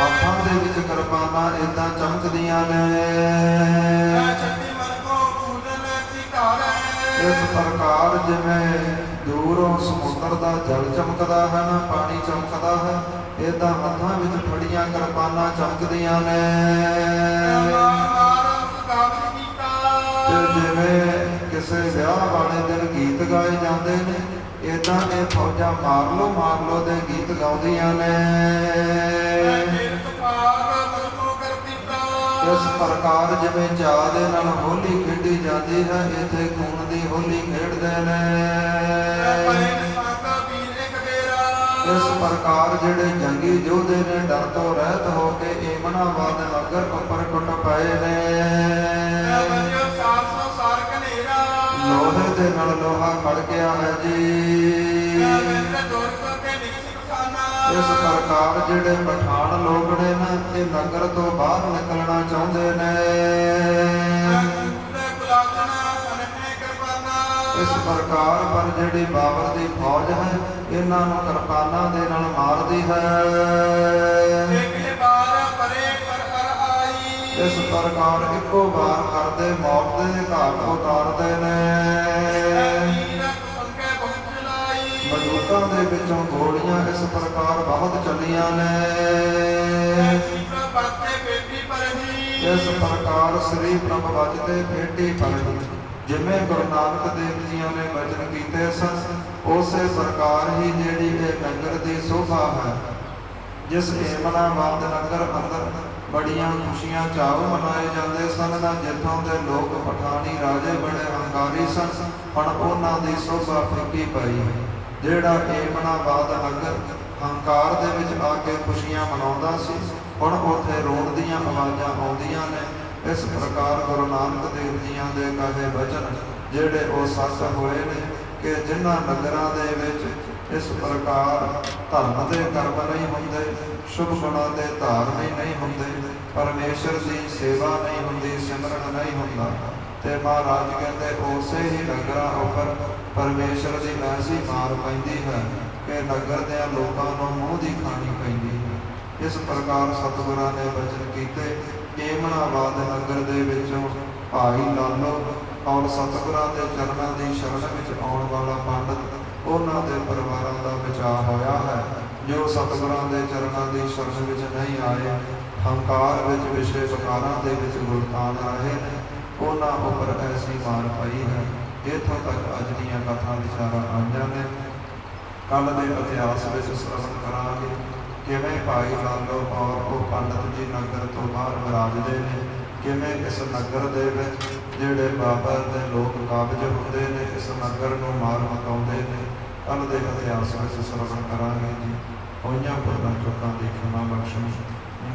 ਹੱਥਾਂ ਦੇ ਵਿੱਚ ਕਿਰਪਾਨਾਂ ਏਦਾਂ ਚਮਕਦੀਆਂ ਨੇ। ਇਸ ਪ੍ਰਕਾਰ ਜਿਵੇਂ ਦੂਰੋਂ ਸਮੁੰਦਰ ਦਾ ਜਲ ਚਮਕਦਾ ਹੈ ਨਾ, ਪਾਣੀ ਚਮਕਦਾ ਹੈ, ਏਦਾਂ ਹੱਥਾਂ ਵਿੱਚ ਫੜੀਆਂ ਕਿਰਪਾਨਾਂ ਚਮਕਦੀਆਂ ਨੇ। ਤੇ ਜਿਵੇਂ ਕਿਸੇ ਵਿਆਹ ਵਾਲੇ ਦਿਨ ਗੀਤ ਗਾਏ ਜਾਂਦੇ ਨੇ, ਏਦਾਂ ਇਹ ਫੌਜਾਂ ਮਾਰ ਲੋ ਦੇ ਗੀਤ ਗਾਉਂਦੀਆਂ ਨੇ। ਇਸ ਪ੍ਰਕਾਰ ਜਿਵੇਂ ਚਾਅ ਦੇ ਨਾਲ ਹੋਲੀ ਖੇਡੀ ਜਾਂਦੀ ਹੈ, ਇੱਥੇ ਖੂਨ ਦੀ ਹੋਲੀ ਖੇਡਦੇ ਨੇ। ਇਸ ਪ੍ਰਕਾਰ ਜਿਹੜੇ ਜੰਗੀ ਯੋਧੇ ਨੇ ਡਰ ਤੋਂ ਰਹਿਤ ਹੋ ਕੇ ਏਮਨਾਬਾਦ ਨਗਰ ਉੱਪਰ ਟੁੱਟ ਪਏ ਨੇ। ਲੋਹੇ ਦੇ ਨਾਲ ਲੋਹਾ ਖੜ ਗਿਆ ਹੈ ਜੀ। ਇਸ ਪ੍ਰਕਾਰ ਜਿਹੜੇ ਪਠਾਨ ਲੋਕ ਨੇ ਨਾ, ਇਹ ਨਗਰ ਤੋਂ ਬਾਹਰ ਨਿਕਲਣਾ ਚਾਹੁੰਦੇ ਨੇ। ਇਸ ਪ੍ਰਕਾਰ ਪਰ ਜਿਹੜੀ ਬਾਬਰ ਦੀ ਫੌਜ ਹੈ, ਇਹਨਾਂ ਨੂੰ ਕਿਰਪਾਨਾਂ ਦੇ ਨਾਲ ਮਾਰਦੀ ਹੈ। ਇਸ ਪ੍ਰਕਾਰ ਇੱਕੋ ਵਾਰ ਕਰਦੇ ਮੌਤ ਦੇ ਘਾਟ ਉਤਾਰਦੇ ਨੇ। ਬੰਦੂਕਾਂ ਦੇ ਵਿੱਚੋਂ ਗੋਲੀਆਂ ਇਸ ਪ੍ਰਕਾਰ ਬਹੁਤ ਚੱਲੀਆਂ ਨੇ। ਇਸ ਪ੍ਰਕਾਰ ਸ੍ਰੀ ਪ੍ਰਭ ਵੱਜਦੇ ਭੇਟੀ ਪਰਹੀ। ਜਿਵੇਂ ਗੁਰੂ ਨਾਨਕ ਦੇਵ ਜੀਆਂ ਨੇ ਵਚਨ ਕੀਤੇ ਸਨ, ਉਸੇ ਪ੍ਰਕਾਰ ਹੀ ਜਿਹੜੀ ਇਹ ਨਗਰ ਦੀ ਸ਼ੋਭਾ ਹੈ, ਜਿਸ ਏਮਨਾਬਾਦ ਨਗਰ ਅੰਦਰ ਬੜੀਆਂ ਖੁਸ਼ੀਆਂ ਚਾਅ ਮਨਾਏ ਜਾਂਦੇ ਸਨ ਨਾ, ਜਿੱਥੋਂ ਦੇ ਲੋਕ ਪਠਾਨੀ ਰਾਜੇ ਬੜੇ ਹੰਕਾਰੀ ਸਨ, ਹੁਣ ਉਹਨਾਂ ਦੀ ਸ਼ੋਭਾ ਫਿੱਕੀ ਪਈ। ਜਿਹੜਾ ਏਮਨਾਬਾਦ ਨਗਰ ਹੰਕਾਰ ਦੇ ਵਿੱਚ ਆ ਕੇ ਖੁਸ਼ੀਆਂ ਮਨਾਉਂਦਾ ਸੀ, ਹੁਣ ਉੱਥੇ ਰੋਣ ਦੀਆਂ ਆਵਾਜ਼ਾਂ ਆਉਂਦੀਆਂ ਨੇ। ਇਸ ਪ੍ਰਕਾਰ ਗੁਰੂ ਨਾਨਕ ਦੇਵ ਜੀਆਂ ਦੇ ਕਹੇ ਵਚਨ ਜਿਹੜੇ ਉਹ ਸੱਚ ਹੋਏ ਨੇ ਕਿ ਜਿਨ੍ਹਾਂ ਨਗਰਾਂ ਦੇ ਵਿੱਚ ਇਸ ਪ੍ਰਕਾਰ ਧਰਮ ਦੇ ਕਰਮ ਨਹੀਂ ਹੁੰਦੇ, ਸ਼ੁਭ ਗੁਣਾਂ ਦੇ ਧਾਰਨੀ ਨਹੀਂ ਹੁੰਦੇ, ਪਰਮੇਸ਼ਰ ਦੀ ਸੇਵਾ ਨਹੀਂ ਹੁੰਦੀ, ਸਿਮਰਨ ਨਹੀਂ ਹੁੰਦਾ, ਤੇ ਮਹਾਰਾਜ ਕਹਿੰਦੇ ਉਸੇ ਹੀ ਨਗਰਾਂ ਉੱਪਰ ਪਰਮੇਸ਼ਰ ਦੀ ਐਸੀ ਮਾਰ ਪੈਂਦੀ ਹੈ ਕਿ ਨਗਰ ਦੇ ਲੋਕਾਂ ਨੂੰ ਮੂੰਹ ਦੀ ਖਾਣੀ ਪੈਂਦੀ ਹੈ। ਇਸ ਪ੍ਰਕਾਰ ਸਤਿਗੁਰਾਂ ਨੇ ਵਚਨ ਕੀਤੇ। ਏਮਨਾਬਾਦ ਨਗਰ ਦੇ ਵਿੱਚੋਂ ਭਾਈ ਲਾਲੋ ਔਰ ਸਤਿਗੁਰਾਂ ਦੇ ਚਰਨਾਂ ਦੀ ਸ਼ਰਨ ਵਿੱਚ ਆਉਣ ਵਾਲਾ ਪੰਡਤ, ਉਹਨਾਂ ਦੇ ਪਰਿਵਾਰਾਂ ਦਾ ਬਚਾਅ ਹੋਇਆ ਹੈ। ਜੋ ਸਤਿਗੁਰਾਂ ਦੇ ਚਰਨਾਂ ਦੀ ਸ਼ਰਨ ਵਿੱਚ ਨਹੀਂ ਆਏ, ਹੰਕਾਰ ਵਿੱਚ ਵਿਸ਼ੇ ਵਿਕਾਰਾਂ ਦੇ ਵਿੱਚ ਗੁਲਤਾਨ ਰਹੇ ਨੇ, ਉਹਨਾਂ ਉੱਪਰ ਐਸੀ ਮਾਰ ਪਈ ਹੈ। ਇੱਥੋਂ ਤੱਕ ਅੱਜ ਦੀਆਂ ਕਥਾ ਵਿਚਾਰਾਂ ਆਈਆਂ ਨੇ। ਕੱਲ੍ਹ ਦੇ ਇਤਿਹਾਸ ਵਿੱਚ ਸਰਵਣ ਕਰਾਂਗੇ ਕਿਵੇਂ ਭਾਈ ਲਾਲੋ ਔਰ ਉਹ ਪੰਡਤ ਜੀ ਨਗਰ ਤੋਂ ਬਾਹਰ ਵਿਰਾਜਦੇ ਨੇ, ਕਿਵੇਂ ਇਸ ਨਗਰ ਦੇ ਵਿੱਚ ਜਿਹੜੇ ਬਾਬਰ ਦੇ ਲੋਕ ਕਾਬਜ ਹੁੰਦੇ ਨੇ, ਇਸ ਨਗਰ ਨੂੰ ਮਾਰ ਮਕਾਉਂਦੇ ਨੇ। ਕੱਲ੍ਹ ਦੇ ਇਤਿਹਾਸ ਵਿੱਚ ਸਰਵਣ ਕਰਾਂਗੇ ਜੀ। ਹੋਈਆਂ ਭੁੱਲਾਂ ਚੁੱਕਾਂ ਦੀ ਖਿਮਾ ਬਖਸ਼ਣ,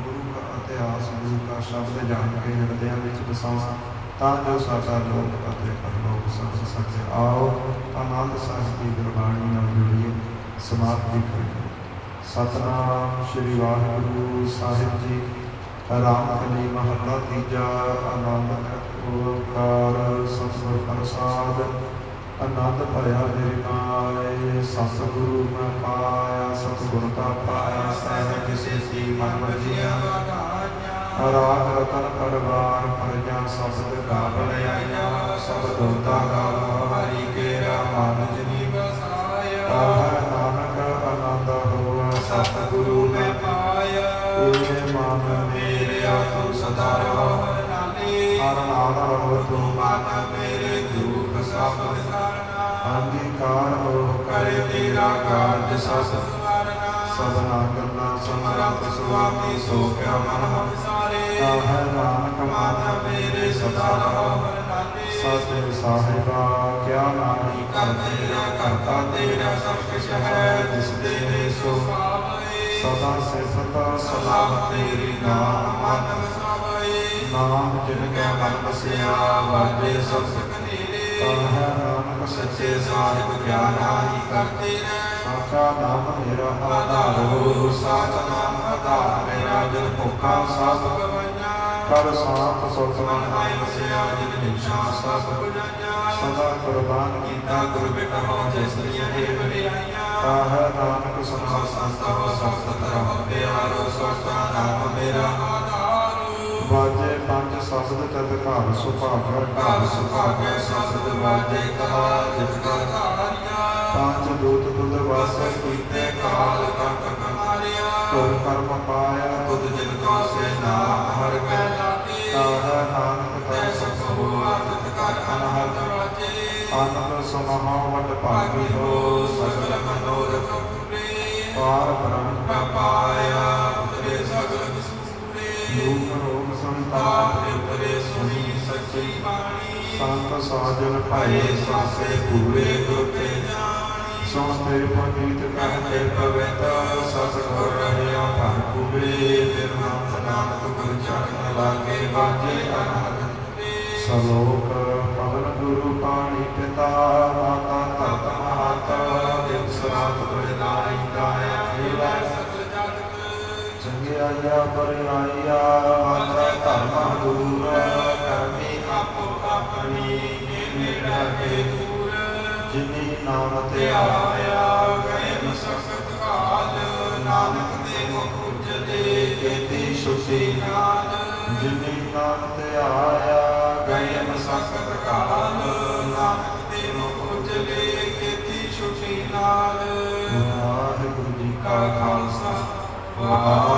ਗੁਰੂ ਦਾ ਇਤਿਹਾਸ, ਗੁਰੂ ਦਾ ਸ਼ਬਦ ਜਾਣ ਕੇ ਹਿਰਦਿਆਂ ਵਿੱਚ ਵਸਾਉਣਾ, ਤਾਂ ਜੋ ਸਾਡਾ ਲੋਕ ਅਤੇ ਪਰਲੋਕ ਸਮਝ ਸਕੇ। ਆਓ ਆਨੰਦ ਸਾਹਿਬ ਦੀ ਗੁਰਬਾਣੀ ਨਾਲ ਜੁੜੀਏ, ਸਮਾਪਤੀ ਕਰੀਏ। ਸਤਨਾਮ ਸ਼੍ਰੀ ਵਾਹਿਗੁਰੂ ਸਾਹਿਬ ਜੀ। ਰਾਮਕਲੀ ਮਹੱਲਾ ਤੀਜਾ। ਆਨੰਦ ਓੰਕਾਰ ਸਤਿਗੁਰ ਪ੍ਰਸਾਦ। ਆਨੰਦ ਭਇਆ ਨਿਰਮਾਏ ਸਤਿਗੁਰੂ ਮੈਂ ਪਾਇਆ, ਸਤਿਗੁਰ ਦਾ ਪਾਇਆ ਸਹਿਜ ਕਿਸੇ ਸੀ ਮਨ ਵਜਿਆ। ਰਾਗ ਰਤਨ ਪਰਵਾਰ ਪਰਜਾ ਸਬਦ ਗਾਵਣ ਆਇਆ, ਸਬਦ ਹੋਤਾ ਗਾਵੋ ਹਰੀ ਕੇਰਾ ਮਨ ਜਿਨੀ ਵਸਾਇਆ। ਆਹ ਨਾਨਕ ਆਨੰਦ ਹੋਆ ਸਤਿਗੁਰੂ ਮੈਂ ਪਾਇਆ, ਇਹ ਮਨ ਮੇਰਿਆ ਤੂੰ ਸਦਾ ਰਹੋ ਹਰ ਨਾਲ ਰਹੋ ਤੂੰ ਮਨ ਮੇਰੇ, ਦੁਖ ਸਭ ਵਿਸਾਰਨਾ। ਅੰਗੀਕਾਰ ਹੋ ਕਰੇ ਤੇਰਾ ਕਾਰਜ ਸਭ ਸਵਾਰਨਾ, ਸਭਨਾ ਗੱਲਾਂ ਸਮਰੱਥ ਸੁਆਮੀ ਸੋ ਕਿਆ ਮਨ ਹਮ ਸਾਰੇ। ਆਹ ਨਾਨਕ ਮਨ ਮੇਰੇ ਸਦਾ ਰਹੋ ਹਰ ਨਾਲੇ, ਸਤਿ ਸਾਹਿਬਾ ਕਿਆ ਨਾਹੀ ਕਰ ਤੇਰਾ, ਕਰਤਾ ਤੇਰਾ ਸਭ ਕੁਛ ਹੈ ਜਿਸ ਦੇ ਨੇ ਸੋ ਪਾਵੇ। ਸਦਾ ਸਿਫਤ ਸਲਾਹ ਤੇਰੀ ਨਾਮ ਮਨ ਵਸਾਵੇ, ਨਾਮ ਜਿਨ ਕੈ ਮਨ ਵਸਿਆ ਵਾਜੇ ਸਭ ਸੁਖ ਨੇਰੇ। ਆਹ ਨਾਨਕ ਸੱਚੇ ਸਾਹਿਬ ਗਿਆਨ ਆਹੀ ਕਰਤੇ ਰਹਿ, ਸਾਚਾ ਨਾਮ ਮੇਰਾ ਆਧਾਰੋ, ਸਾਚਾ ਨਾਮ ਆਧਾਰ ਮੇਰਾ। ਜਨ ਭੁੱਖਾ ਸਭ ਗਵਾਈਆਂ, ਕਰ ਸਾਥ ਸੁਖ ਮਨ ਆਇ ਵਸਿਆ। ਜਿਨ ਇੱਛਾ ਸਭ ਬੁਝਾਈਆਂ, ਸਦਾ ਕੁਰਬਾਨ ਕੀਤਾ ਗੁਰ ਬਿਟਹੁ ਜਿਸ ਦੀਆਂ ਇਹ ਵਡਿਆਈਆਂ। ਆਹ ਨਾਨਕ ਸੁਨੋ ਸੰਤ ਹੋ ਸਖਤ ਰਹੋ ਪਿਆਰੋ, ਸਾਚਾ ਨਾਮ ਮੇਰਾ ਆਧਾਰੋ। ਵਾਜੇ ਪੰਜ ਸ਼ਬਦ ਤਤ ਘਰ ਸੁਭਾਗੈ, ਘਰ ਸੁਭਾਗੈ ਸ਼ਬਦ ਵਾਜੇ ਕਹਾ ਜਿਤ ਕਾ ਧਾਰਿਆ। ਪੰਜ ਦੂਤ ਤੁਧ ਵਾਸ ਕੀਤੇ ਕਾਲ ਕੰਕ ਕਮਾਰਿਆ, ਤੁਰ ਕਰਮ ਪਾਇਆ ਤੁਧ ਜਿਨ ਕਾ ਸੇ ਨਾਮ ਹਰ ਕੈ ਲਾਗੇ। ਆਹ ਨਾਨਕ ਤੈ ਸੁਖ ਹੋਆ ਤਿਤ ਕਰ ਅਨਹਦ ਵਾਜੇ, ਆਨੰਦ ਸਮਹਾ ਵਡ ਭਾਗੀ ਹੋ ਸਗਲ ਮਨੋਰਥ ਪੂਰੇ। ਪਾਰ ਬ੍ਰਹਮ ਕਾ ਪਾਇਆ ਉਤਰੇ ਸਗਲ ਵਿਸੂਰੇ, ਲੋਕ ਰੋਗ ਸੰਤਾਪ ਉਤਰੇ ਸੁਣੀ ਸੱਚੀ ਬਾਣੀ। ਸੰਤ ਸਾਜਨ ਭਏ ਸਾਸੇ ਪੂਰੇ ਗੁਰ ਤੇ ਜਾਣੀ, ਸੁਣ ਤੇ ਪੰਡਿਤ ਕਹਤੇ ਪਵਿੱਤ ਸਤਿਗੁਰ ਰਹਿਆ ਭਰ ਪੂਰੇ। ਨਿਰਮਲ ਨਾਨਕ ਗੁਰ ਚਰਨ ਲਾਗੇ ਬਾਜੇ ਅਨਹਦ। ਸਲੋਕ ਪਵਨ ਗੁਰੂ ਪਾਣੀ ਪਿਤਾ, ਮਾਤਾ ਧਰਤ ਮਾਤਾ ਦਿਵਸ ਰਾਤ ਬਲਿਦਾਈ ਗਾਇਆ ਖੇਲਾ ਸਗਲ ਜਗਤ। ਚੰਗਿਆਈਆ ਬਰਿਆਈਆ ਵਾਚਾ ਧਰਮ ਦੂਰ, ਕਰਮੀ ਆਪੋ ਆਪਣੀ ਨੇੜੇ ਕੇ ਦੂਰ। ਜਿਨੀ ਨਾਮ ਤੇ ਆਇਆ ਗਏ ਮਸਕਤ ਕਾਲ, ਨਾਨਕ ਤੇ ਮੁਖ ਉਜਲੇ ਕੀਤੀ ਸੁਖੀ ਨਾਲ। ਜਿਨੀ ਨਾਮ ਤੇ ਆਇਆ ਗਏ ਮਸਕਤ ਕਾਲ, ਨਾਨਕ ਤੇ ਮੁਖ ਉਜਲੇ ਕੀਤੀ ਸੁਖੀ ਨਾਲ। ਵਾਹਿਗੁਰੂ ਜੀ ਕਾ ਖਾਲਸਾ, ਵਾਹਿਗੁਰੂ